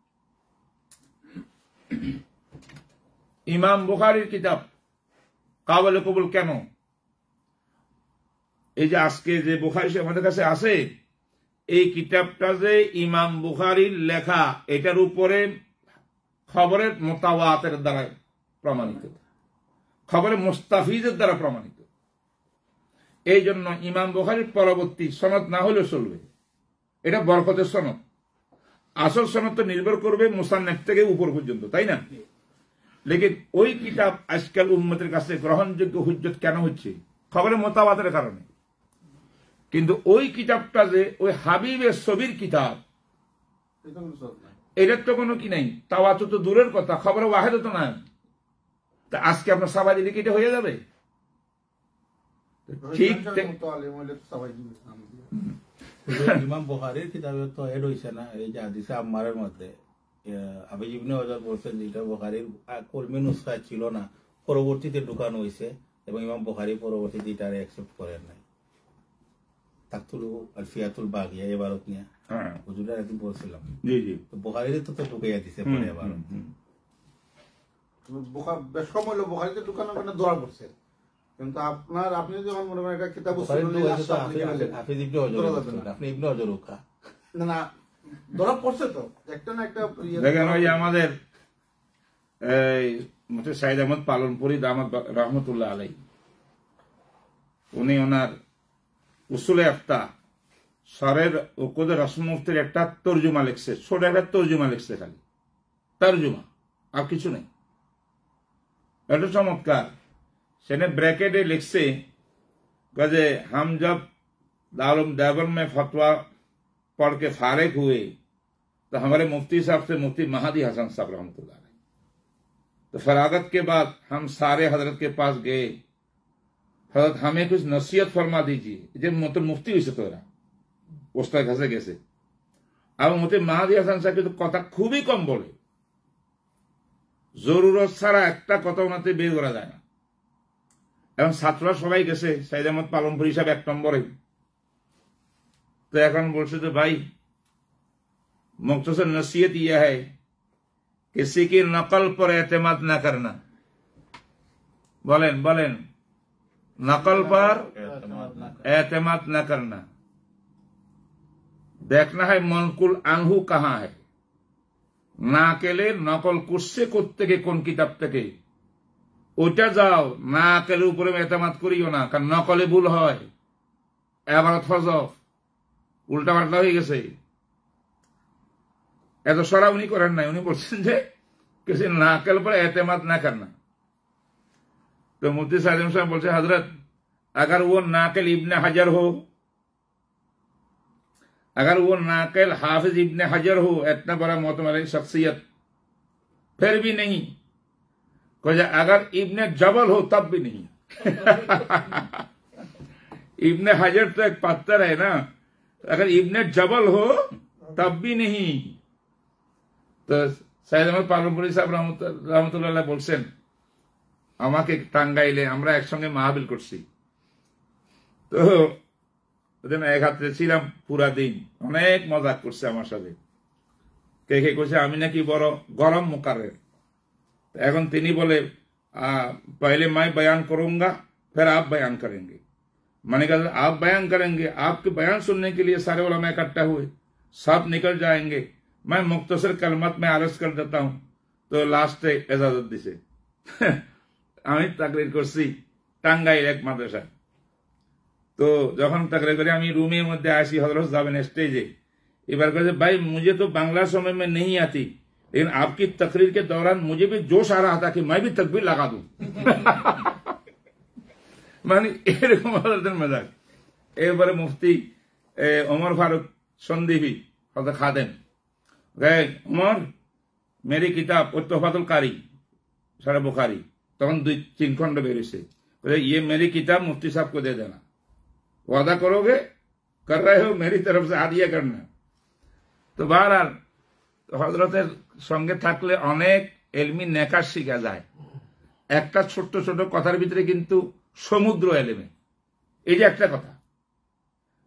ইমাম বুখারীর কিতাব কাবিলে কবুল কেন? এই যে আজকে যে বুখারী আমাদের কাছে আছে, এই কিতাবটা যে ইমাম বুখারীর লেখা, এটার উপরে খবরের মুতাওয়াতের দ্বারা প্রমাণিত, খবরের মুস্তাফিজের দ্বারা প্রমাণিত। এই জন্য ইমাম বুখারীর পরবর্তী সনদ না হলেও চলবে, এটা বরকতের সনদ। আসল সনদ তো নির্ভর করবে মুসান্নেফ থেকে উপর পর্যন্ত, তাই না? লেকিন ওই কিতাব আজকাল উম্মতের কাছে গ্রহণযোগ্য হুজ্জত কেন হচ্ছে? খবরের মোতাবাতের কারণে। কিন্তু ওই কিতাবটা যে ওই হাবিবের ছবির কিতাব, এটার তো কোনো কি নাই, তাওয়াত তো দূরের কথা, খবরে ওয়াহেদ তো নাই। তা আজকে আপনার সাবাই দিলে কি এটা হয়ে যাবে? ঠিক ইমাম বুখারীর কিতাবে তো এড হইছে না, এই যে হাদিসে আম্মারের মধ্যে আবু ইবনে ওজর বলছেন যেটা বুখারীর কলমে নুসখা ছিল না, পরবর্তীতে ঢুকানো হয়েছে, এবং ইমাম বুখারী পরবর্তীতে এটা অ্যাকসেপ্ট করেন নাই। তাকতুলু আলফিয়াতুল বাগিয়া এবারত নিয়ে হুজুরা একদিন বলছিলাম, জি জি, তো বুখারীর তো ঢুকাইয়া দিছে পরে এবারত। বেশ কম হইলো বুখারীতে ঢুকানোর জন্য দোয়া করছে, কিন্তু আপনি যখন মনে করেন একটা কিতাব হাফিজ ইবনে ওজর, আপনি ইবনে ওজর উকা না না ধরা পড়ছে তো একটা না একটা। দেখেন ওই আমাদের মুফতি সাইদ আহমদ পালনপুরি দামাত রহমতুল্লাহ আলাইহি, উনি ওনার উসুলে আফতা সরের উকুদ রসম মুফতির একটা তর্জমা লিখছে, ছোট একটা তর্জমা লিখছে, খালি তর্জমা, আর কিছু নেই। এটা চমৎকার। সেখানে ব্রैकेटे लिखसे कि हम जब दारुल देवबंद में फतवा पढ़ के फारिग हुए तो हमारे मुफ्ती साहब से मुफ्ती महादी हसन साहब रहमतुल्लाह अलैह, तो फरागत के बाद हम सारे हजरत के पास गए, हजरत हमें कुछ नसीहत फरमा दीजिए। जब मतलब मुफ्ती हुई से तो उस तरह घसे कैसे, अब मुफ्ती महादी हसन साहब की तो कथा खूब ही कम बोले, जरूरत सारा एक कथा उनाते बेर करा যায় না। এখন ছাত্ররা সবাই গেছে, সাইদ আহমদ পালনপুরি সাহেব 1 নম্বরে। তো এখন বলছে যে ভাই मुख्तसर नसीहत यह है किसी की नकल पर एतमाद न करना। बोलें बोलें, नकल पर एतमाद न करना। देखना है मनकुल अनहु कहाँ है, ना अकेले नकल कुर्से कुत्ते के कौन किताब থেকে ওটা যাও, না আকেলে উপরে এতমাদ করিও না, কারণ নকলে ভুল হয়, এবারত হজফ উল্টা পাল্টা হয়ে গেছে। এত সরা উনি করেন নাই, উনি বলছেন যে किसी नाकल पर एतमाद ना करना। तो मुफ्ती साजिम साहब बोलते हजरत अगर वो नाकल इब्ने हजर हो, अगर वो नाकल हाफिज इब्ने हजर हो, इतना बड़ा मोतमरी शख्सियत, फिर भी नहीं। अगर इब्ने जबल हो तब भी नहीं। इब्ने हजर तो एक पत्थर है ना, अगर इब्ने जबल हो तब भी नहीं। तो সাইয়েদ আহমদ পালনপুরি সাহেব রহমতুল্লাহ বলছেন, আমাকে টাঙ্গাইলে আমরা একসঙ্গে মাহফিল করছি, তো ওদের এক হাতে ছিলাম পুরা দিন, অনেক মজাক করছে আমার সাথে, কে কে কইছে আমি নাকি বড় গরম মুকারের। এখন তিনি বলে पहले मैं बयान करूंगा फिर आप बयान करेंगे। मैंने कहा आप बयान करेंगे, आपके बयान सुनने के लिए सारे उलमा इकट्ठा हुए, सब निकल जाएंगे, मैं मुख्तसर कलमत में आरज कर देता हूं। तो लास्टे इजाजत दिसे আমি তাকরির করছি টাঙ্গাইল এক মাদ্রাসায়। তো যখন তাকরির করে আমি রুমের মধ্যে আসি, হযরত যাবেন স্টেজে, এবার कहते भाई मुझे तो बांग्ला समझ में नहीं आती, लेकिन आपकी तकरीर के दौरान मुझे भी जोश आ रहा था कि मैं भी तकबीर लगा दूं। মানে এরকম মজাক। এবারে মুফতি ওমর ফারুক সন্দীপী হযরত খাদেম गए, उमर मेरी किताब तोहफातुल कारी सारा बुखारी तक 2-3 खंड बेरिए, ये मेरी किताब मुफ्ती साहब को दे देना, वादा करोगे, कर रहे हो, मेरी तरफ से हादिया करना। तो बहरहाल हजरतेर संगे थाकले अनेक एलमी नेकाश शिखा जाए, একটা ছোট্ট ছোট কথার ভিতরে কিন্তু সমুদ্র এলেমে। এই যে একটা কথা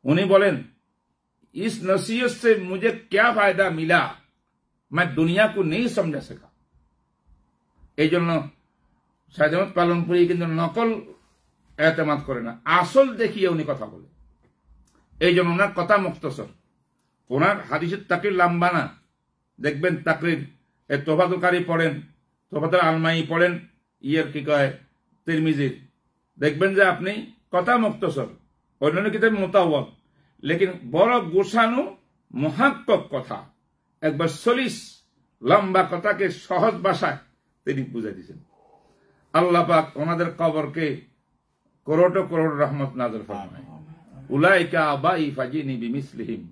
উনি বলেন, इस नसीहत से मुझे क्या फायदा मिला, मैं दुनिया को नहीं समझा सका। এই জন্য সাইয়েদ আহমদ পালনপুরি কিন্তু নকল এতেমাদ করে না, আসল দেখিয়ে উনি কথা বলে। এই জন্য ওনার কথা মুখতসর, ওনার হাদিসের তাকরির লম্বা না। দেখবেন তাকরির তোহফাতুল কারি পড়েন, তোহফাতুল আলমাই পড়েন, ইয়ের কি কয় তিরমিজির, দেখবেন যে আপনি কথা মুখতসর, অন্যান্য কিতাব মোতাওয়াত, लेकिन বড় গোছানো মহাক্কক কথা, একবার সলিস লম্বা কথাকে সহজ ভাষায় তিনি বুঝাই দিয়েছেন। আল্লাহ পাক ওনাদের কবরকে করোড় করোড় রহমত নাযিল ফরমায়। উলাইকা আবাই ফাজিনি বিমিসলিহিম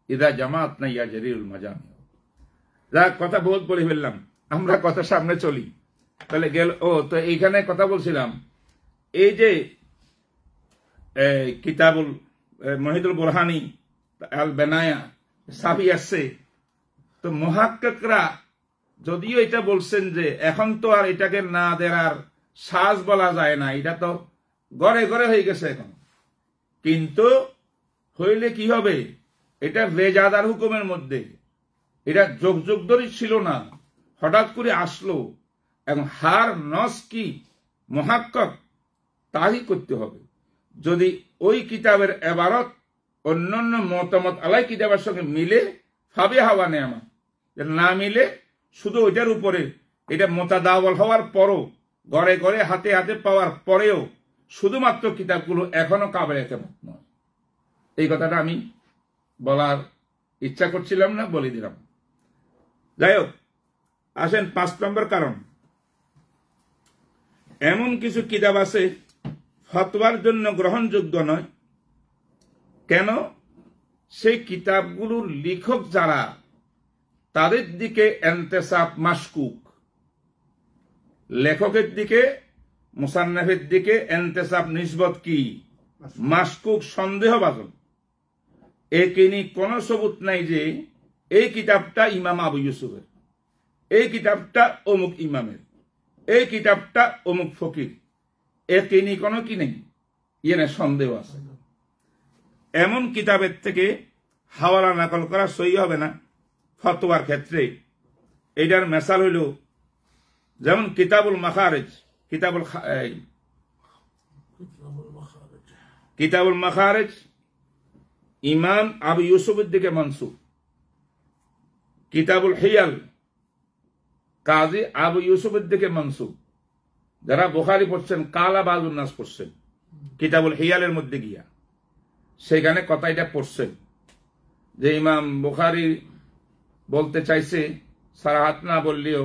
ইদা জামাতনা ইয়া জারিরুল মাজামি। যা কথা বহুত বলে ফেললাম, আমরা কথা সামনে চলি। তাহলে গেল তো এইখানে কথা বলছিলাম, এই যে কিতাবুল মহিদুল বুরহানি আল বেনায়া সাফি আসছে, তো মুহাক্কিকরা যদিও এটা বলছেন যে এখন তো আর এটাকে না দেওয়ার সাজ বলা যায় না, এটা তো গড়ে গড়ে হয়ে গেছে এখন, কিন্তু হইলে কি হবে, এটা রেজাদার হুকুমের মধ্যে, এটা যোগ যোগ ধরে ছিল না, হঠাৎ করে আসলো, এবং হার নস কি মুহাক্কিক তাই করতে হবে। যদি ওই কিতাবের এবারত অন্যান্য মতামত আলাই কিতাবের সঙ্গে মিলে ফাবে হাওয়া নেয়ামা, না মিলে শুধু ওইটার উপরে এটা মোতাদাওয়াল হওয়ার পরও, ঘরে ঘরে হাতে হাতে পাওয়ার পরেও শুধুমাত্র কিতাবগুলো এখনো কাবেল এতেমাদ নয়। এই কথাটা আমি বলার ইচ্ছা করছিলাম না, বলে দিলাম। যাই হোক, আসেন 5 নম্বর কারণ, এমন কিছু কিতাব আছে ফতোয়ার জন্য গ্রহণযোগ্য নয়। কেন? সেই কিতাবগুলোর লেখক যারা, তাদের দিকে ইন্তেসাব মাশকুক, লেখকের দিকে মুসান্নিফের দিকে ইন্তেসাব নিসবত কি মাশকুক, সন্দেহভাজন। একিনি কোন সবুত নাই যে এই কিতাবটা ইমাম আবু ইউসুফের, এই কিতাবটা অমুক ইমামের, এই কিতাবটা অমুক ফকির, একিনি কোনো কি নেই, ইয়ে সন্দেহ আছে। এমন কিতাবের থেকে হাওয়ালা নকল করা সহি হবে না ফতোয়ার ক্ষেত্রে। এটার মেসাল হইল যেমন কিতাবুল মাখারিজ, কিতাবুল মাখারিজ ইমাম আবু ইউসুফের দিকে মনসুব। কিতাবুল হিয়াল কাজী আবু ইউসুফের দিকে মনসুব। যারা বুখারী পড়ছেন, কালা বাজুন নাস পড়ছেন, কিতাবুল হিয়ালের মধ্যে গিয়া সেখানে কথা এটা পড়ছেন যে ইমাম বুখারী বলতে চাইছে, সারাহাত না বললেও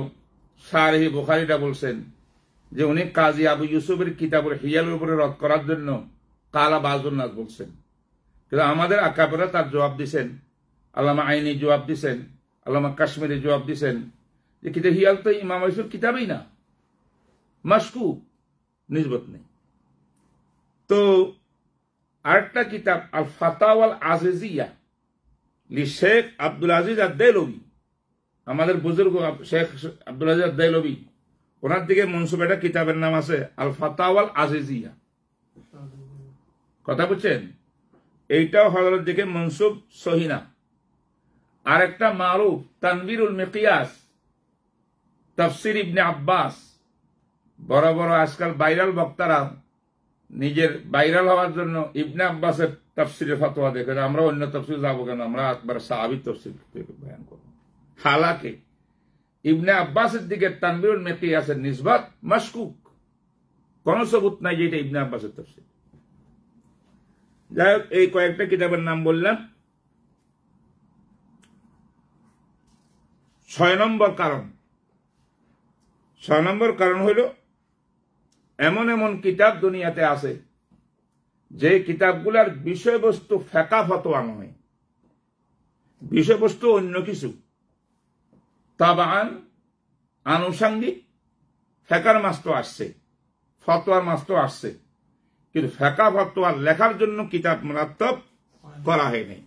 শারহি বুখারীটা বলছেন যে উনি কাজী আবু ইউসুফের কিতাবুল হিয়ালের উপরে রদ করার জন্য কালা বাজুন নাস বলছেন। কিন্তু আমাদের আকাবেরা তার জবাব দিছেন, আল্লামা আইনি জবাব দিছেন, আল্লামা কাশ্মীরি জবাব দিছেন যে কিতাব হিয়াল তো ইমাম ইউসুফ কিতাবই না, মাশকু, নিসবত নেই। তো আরেকটা কিতাব আল ফাতাওয়াল আজিজিয়া লি শেখ আব্দুল আজিজ আদ-দেহলভী, আমাদের বুজুর্গ শেখ আব্দুল আজিজ আদ-দেহলভী, ওনার দিকে মনসুব একটা কিতাবের নাম আছে আল ফাতাওয়াল আজিজিয়া। কথা বুঝছেন? এইটাও হযরত দিকে মনসুব সহিনা। আর একটা মারুফ তানবীরুল মিকিয়াস তাফসির ইবনে আব্বাস, বড় বড় আজকাল ভাইরাল বক্তারা নিজের ভাইরাল হওয়ার জন্য ইবনে আব্বাসের তাফসিরের ফতোয়া দেখে, আমরা অন্য তাফসির যাবো কেন, আমরা একবার সাহাবী তাফসির বয়ান করব। হালাকে ইবনে আব্বাসের দিকে তানবীরুল মিকিয়াসের নিসবত মাশকুক, কোন সবুত নাই যে এটা ইবনে আব্বাসের তাফসির। যাই হোক, এই কয়েকটা কিতাবের নাম বললাম। 6 নম্বর কারণ হইল এমন এমন কিতাব দুনিয়াতে আছে যে কিতাবগুলার বিষয়বস্তু ফেকা ফতোয়া নয়, বিষয়বস্তু অন্য কিছু, তাবান আনুষঙ্গিক ফেকার মাস্ত আসছে, ফতোয়ার মাস্ত আসছে, কিন্তু ফেকা ফতোয়া লেখার জন্য কিতাব মুরাত্তব করা হয়নি,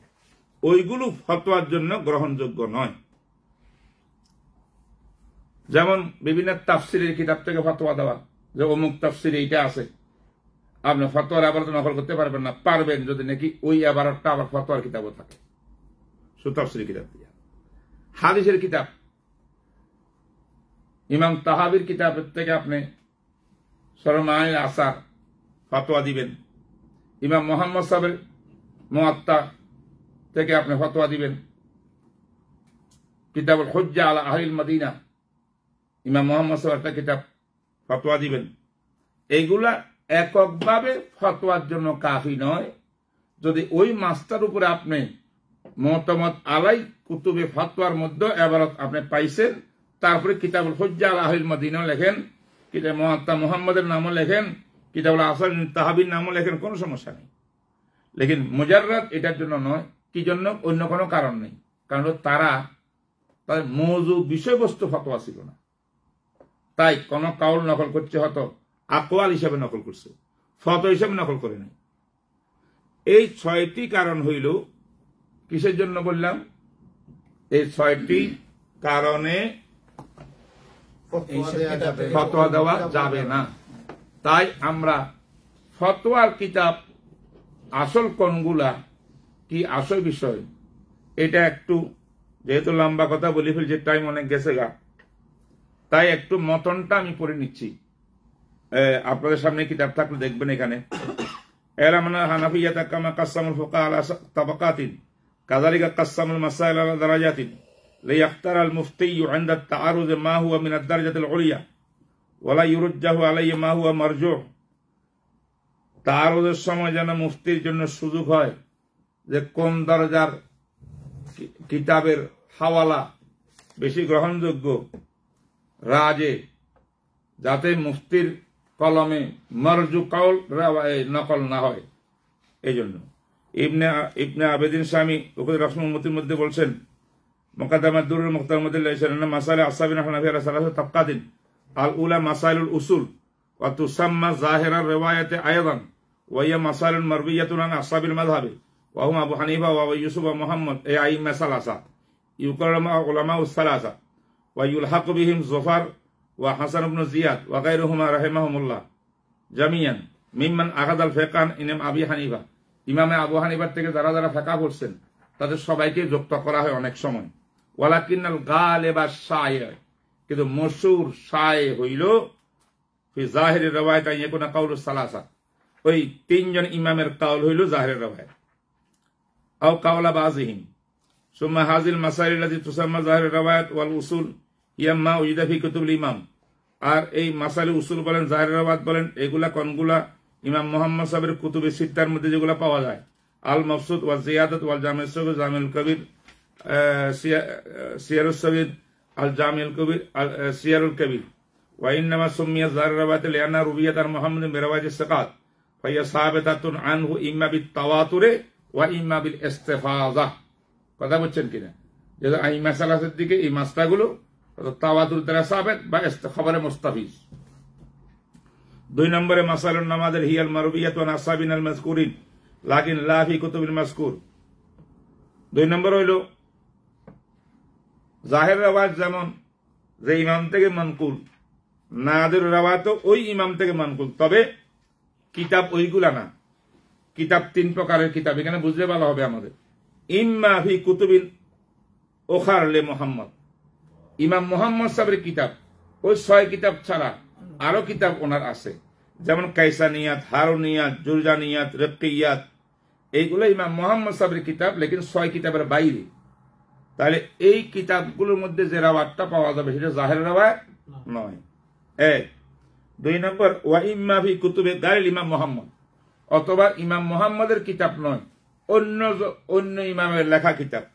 ওইগুলো ফতোয়ার জন্য গ্রহণযোগ্য নয়। যেমন বিভিন্ন তাফসিরের কিতাব থেকে ফতোয়া দেওয়া যে অমুক তাফসিরে এইটা আছে, আপনি ফতোয়ার আবার নকল করতে পারবেন না, পারবেন যদি নাকি ওই আবারটা আবার ফতোয়ার কিতাবও থাকে, তাফসিরের কিতাব দিয়ে। হাদিসের কিতাব, ইমাম তাহাবির কিতাবের থেকে আপনি সরমায়ে আসার ফতোয়া দিবেন, ইমাম মুহাম্মদ সাহেবের মুয়াত্তা থেকে আপনি ফতোয়া দিবেন, কিতাবুল হুজ্জা আলা আহলিল মদিনা ইমাম মুহাম্মদ সাহেবের একটা কিতাব, ফতোয়া দিবেন। এইগুলা এককভাবে ফতোয়ার জন্য কাফি নয়। যদি ওই মাস্টার উপরে আপনি মুতামাদ আলাই কুতুবে ফতোয়ার মধ্যে এবারত আপনি পাইছেন, তারপরে কিতাবুল হুজ্জা আলা আহলিল মদিনা লেখেন, কিতাব মুয়াত্তা মুহাম্মদের নামও লেখেন, কিতাবুল আসার তাহাবির নামও লেখেন, কোনো সমস্যা নেই। লেকিন মুজাররাদ এটার জন্য নয়। কি জন্য? অন্য কোনো কারণ নেই, কারণ তারা তাদের মৌজু বিষয়বস্তু ফতোয়া ছিল না, তাই কোন কাউল নকল করছে হতো আকওয়াল হিসাবে নকল করছে, ফতোয়া হিসাবে নকল করে নাই। এই 6টি কারণ হইল কিসের জন্য বললাম? এই 6টি কারণে ফতোয়া দেওয়া যাবে না। তাই আমরা ফতোয়ার কিতাব আসল কোনগুলা কি আসল বিষয়, এটা একটু যেহেতু লম্বা কথা বলি ফেলছি, টাইম অনেক গেছে গা, তাই একটু মতনটা আমি পড়ে নিচ্ছি। আপনাদের সামনে কিতাব থাকলে দেখবেন এখানে, এলামানা হানাফিয়াতা কামা কাসসামুল ফুকাহা আলা তাবাকাতিন কাযালিকা কাসসামুল মাসাইল আলা দারাজাতিন লিয়াখতার আল মুফতি ইনদা তাআরুজ মা হুয়া মিন আদ-দারাজাতিল উলিয়া ওয়ালা ইউরজাহু আলাইহি মা হুয়া মারজুহ। তাআরুজের সময় যেন মুফতির জন্য সুযোগ হয় যে কোন দরজার কিতাবের হাওয়ালা বেশি গ্রহণযোগ্য রাজে, যাতে মুফতির কলমে মারজু কাউল নকল না হয়। এই জন্য ইবনে আবেদিন শামী ওকে রসমুল মতির মধ্যে বলছেন, মুকাদ্দামাত দুরুল মুখতার মধ্যে লেখেন মাসাইল আসহাবিন হানাফি আলা সালাসা তাবকাতিন আল উলা মাসাইলুল উসুল ওয়া তুসাম্মা যাহিরা রিওয়ায়াতে আয়দান ওয়া হিয়া মাসাইলুন মারবিয়াতুন আন আসহাবিল মাযহাবি ওয়া হুম আবু হানিফা ওয়া ইউসুফ ওয়া মুহাম্মদ এই আইম্মা সালাসা ইউকাররামা উলামাউস সালাসা ওয়া ইউলহাকু বিহিম যুফার ওয়া হাসান ইবনে জিয়াদ ওয়া গায়রুহুমা রাহিমাহুমুল্লাহ জামিয়ান মিম্মান আখাযাল ফিকহান ইমাম আবি হানিফা। ইমামে আবু হানিফার থেকে যারা যারা ফিকহ পড়ছেন তাদের সবাইকে যুক্ত করা হয় অনেক সময়। ওয়ালাকিনাল গালিবা শায়, কিন্তু মশহুর শায় হইল ফি যাহিরি রিওয়ায়াত ইয়াকুনা কাউলুস সালাসা, ওই 3 জন ইমামের কাউল হইল যাহিরের রিওয়ায়াত আও কাওলা বাযিহিম। সুম্মা হাযিল মাসাইল আল্লাতী তুসাম্মা যাহিরুর রিওয়ায়াত ওয়াল উসুল হিয়া মা উজিদা ফি কুতুবিল ইমাম। আর এই মাসাইল উসুল বলেন, যাহিরুর রিওয়ায়াত বলেন, এগুলা কোনগুলা? ইমাম মুহাম্মদ সাহেবের কুতুবে সিত্তার মধ্যে যেগুলা পাওয়া যায়, আল মাবসুত ওয়া জিয়াদাত ওয়াল জামিউস সগীর জামিউল কবির সিয়ারুস সগীর আল জামিউল কবির সিয়ারুল কবির ওয়াইন্নামা সুমিয়া যার রাওয়াত লিআন্না রুবিয়াত আর মুহাম্মদ মিরাওয়াজ সাকাত ফাইয়া সাহাবাতাতুন আনহু ইম্মা বিত তাওয়াতুরে ওয়া ইম্মা বিল ইস্তিফাজা। কথা বলছেন কিনা? যে এই মাসালার দিকে এই মাসলাগুলো তাওয়াতুর দ্বারা সাবেত বা খবরে মুস্তাফিজ। 2 নম্বরে মাসালুন নামাজের হিয়াল মারুবিয়াত ওয়া নাসাবিনাল মাযকুরিন লাকিন লা ফি কুতুবিল মাযকুর। 2 নম্বর হইল জাহের রাওয়াত যেমন যে ইমাম থেকে মানকুল, নাদের রাওয়াতও ওই ইমাম থেকে মানকুল, তবে কিতাব ওইগুলা না। কিতাব 3 প্রকারের কিতাব, এখানে বুঝলে ভালো হবে আমাদের। ইম্মা ফি কুতুবিল ওখার লে মুহাম্মদ, ইমাম মুহাম্মদ সাহেবের কিতাব, ওই 6 কিতাব ছাড়া আরো কিতাব ওনার আছে, যেমন কাইসানিয়াত, হারুনিয়াত, জুরজানিয়াত, রেকিয়াত, এইগুলো ইমাম মুহাম্মদ সাহেবের কিতাব, লেকিন 6 কিতাবের বাইরে। তাহলে এই কিতাবগুলোর মধ্যে যে রাওয়াতটা পাওয়া যাবে সেটা জাহের রাওয়াত নয়। 1। 2 নম্বর ওয়া ইম্মা ফি কুতুবে গায়রিল ইমাম মুহাম্মদ, অথবা ইমাম মুহাম্মদের কিতাব নয়, অন্য ইমামের লেখা কিতাব,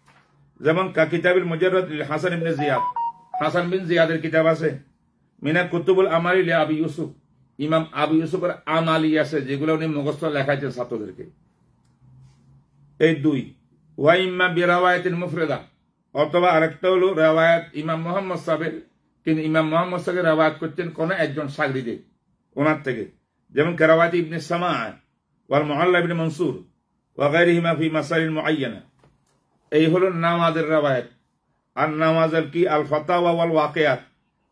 যেমন কিতাবুল মুজাররাদ লিল হাসান ইবনে জিয়াদ, হাসান বিন জিয়াদের কিতাব আছে। মিনা কুতুবুল আমালি লি আবি ইউসুফ, ইমাম আবু ইউসুফের আমালি আছে, যেগুলো উনি মুখস্থ লেখাইছেন ছাত্রদেরকে। এই 2। ওয়া ইম্মা বিরাওয়ায়াতিন মুফরাদা, অথবা আরেকটা হলো রাওয়ায়াত ইমাম মুহাম্মদ সাহেবের, কিন্তু ইমাম মুহাম্মদ সাহেব রাওয়ায়াত করতেন কোন একজন শাগরিদে ওনার থেকে, যেমন কারাওয়াতি ইবনে সামা ওয়াল মুআল্লা ইবনে মনসুর ওয়া গায়রিহিমা ফি মাসাইল মুআয়্যানা। এই হলো নামাজের রাওয়ায়াত। আর নামাজের কি আল ফাতাওয়া ওয়াল ওয়াকিয়াত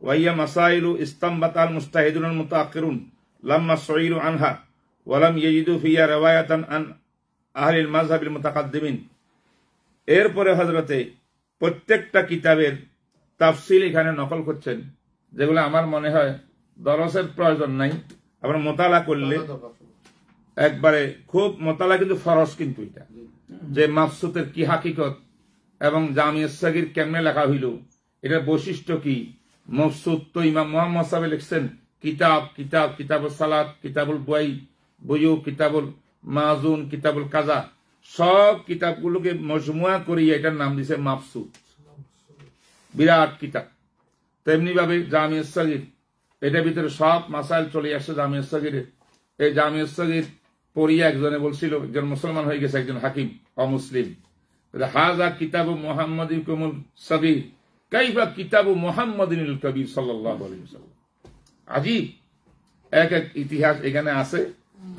ওয়া হিয়া মাসাইলু ইস্তামবাতা আল মুস্তাহিদুন আল মুতাআখিরুন লাম্মা সুইলু আনহা ওয়া লাম ইয়াজিদু ফিহা রাওয়ায়াতান আন আহলিল মাযহাবিল মুতাকাদ্দিমিন। এরপরে হযরতে প্রত্যেকটা কিতাবের তাফসিল এখানে নকল করছেন, যেগুলো আমার মনে হয় দরসের প্রয়োজন নাই, আবার মোতালা করলে একবারে খুব মোতালা, কিন্তু ফরজ। কিন্তু এটা যে মাফসুতের কি হাকিকত এবং জামিউস সাগীর কেমনে লেখা হইল, এটার বৈশিষ্ট্য কি। মফসুদ তো ইমাম মুহাম্মদ সাহেব লিখছেন কিতাব, কিতাব কিতাবুল সালাত, কিতাবুল বইউ, কিতাবুল মাজুন, কিতাবুল কাজা, সব কিতাবগুলোকে মজমুয়া করিয়ে এটার নাম দিছে মাফসুদ, বিরাট কিতাব। তেমনি ভাবে জামিউস সাগীর, এটার ভিতরে সব মাসাইল চলে আসছে জামিউস সাগীরের। এই জামিউস সাগীর পড়িয়া একজনে বলছিল, একজন মুসলমান হয়ে গেছে, একজন হাকিম অমুসলিম, হাজা কিতাবু মুহাম্মাদিন কুমুল সাগীর কাইফা কিতাবু মুহাম্মাদিনুল কবির সাল্লাল্লাহু আলাইহি ওয়াসাল্লাম। আজীব এক এক ইতিহাস এখানে আছে,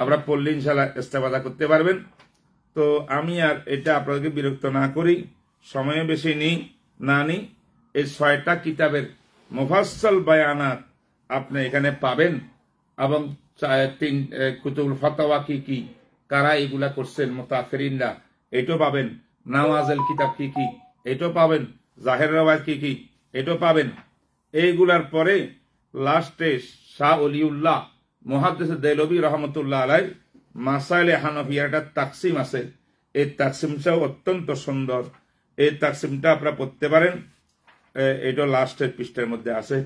আমরা পড়লে ইনশাআল্লাহ ইস্তেফাদা করতে পারবেন। তো আমি আর এটা আপনাদেরকে বিরক্ত না করি, সময় বেশি না নিই। এই 6টা কিতাবের মুফাসসাল বায়ানাত আপনি এখানে পাবেন, এবং 3 কুতুবুল ফাতাওয়া কি কি, কারা এগুলা করছেন মুতাআখিরিনরা, এটাও পাবেন। নামাজের কিতাব কি কি, এটাও পাবেন। জাহের রাওয়ায়াত কি কি, এটাও পাবেন। এইগুলার পরে লাস্টে শাহ ওলিউল্লাহ মুহাদ্দিস দেলবি রহমতুল্লাহ আলাইহি মাসাইলে হানাফিয়ার একটা তাকসিম আছে, এই তাকসিমটাও অত্যন্ত সুন্দর। এই তাকসিমটা আপনারা পড়তে পারেন, এটা লাস্টের পৃষ্ঠার মধ্যে আছে।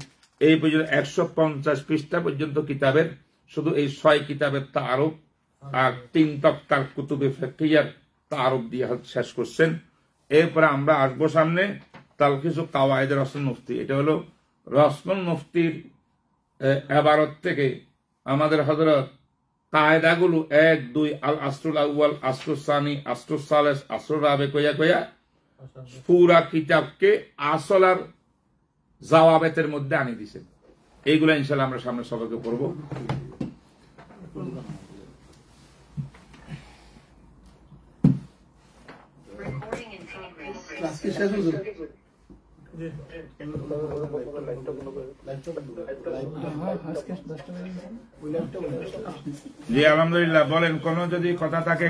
এই পর্যন্ত 150 পৃষ্ঠা পর্যন্ত কিতাবের শুধু এই 6 কিতাবের তাআরুফ আর 3 তক্তার কুতুবে ফিকহিয়ার তাআরুফ দিয়ে শেষ করছেন। এরপরে আমরা আসবো সামনে তালখিসু কাওয়ায়েদে রসুল মুফতি। এটা হলো রসুল মুফতির ইবারত থেকে আমাদের হযরত কায়দাগুলো 1, 2 আল আসরুল আউয়াল, আসরুল সানি, আসরুল সালেস, আসরুল রাবে কইয়া পুরা কিতাবকে আসল আর জাওয়াবেতের মধ্যে আনি দিয়েছেন। এইগুলা ইনশাআল্লাহ আমরা সামনে সবাইকে পড়বো। জি আলহামদুলিল্লাহ। বলেন, কোন যদি কথা থাকে।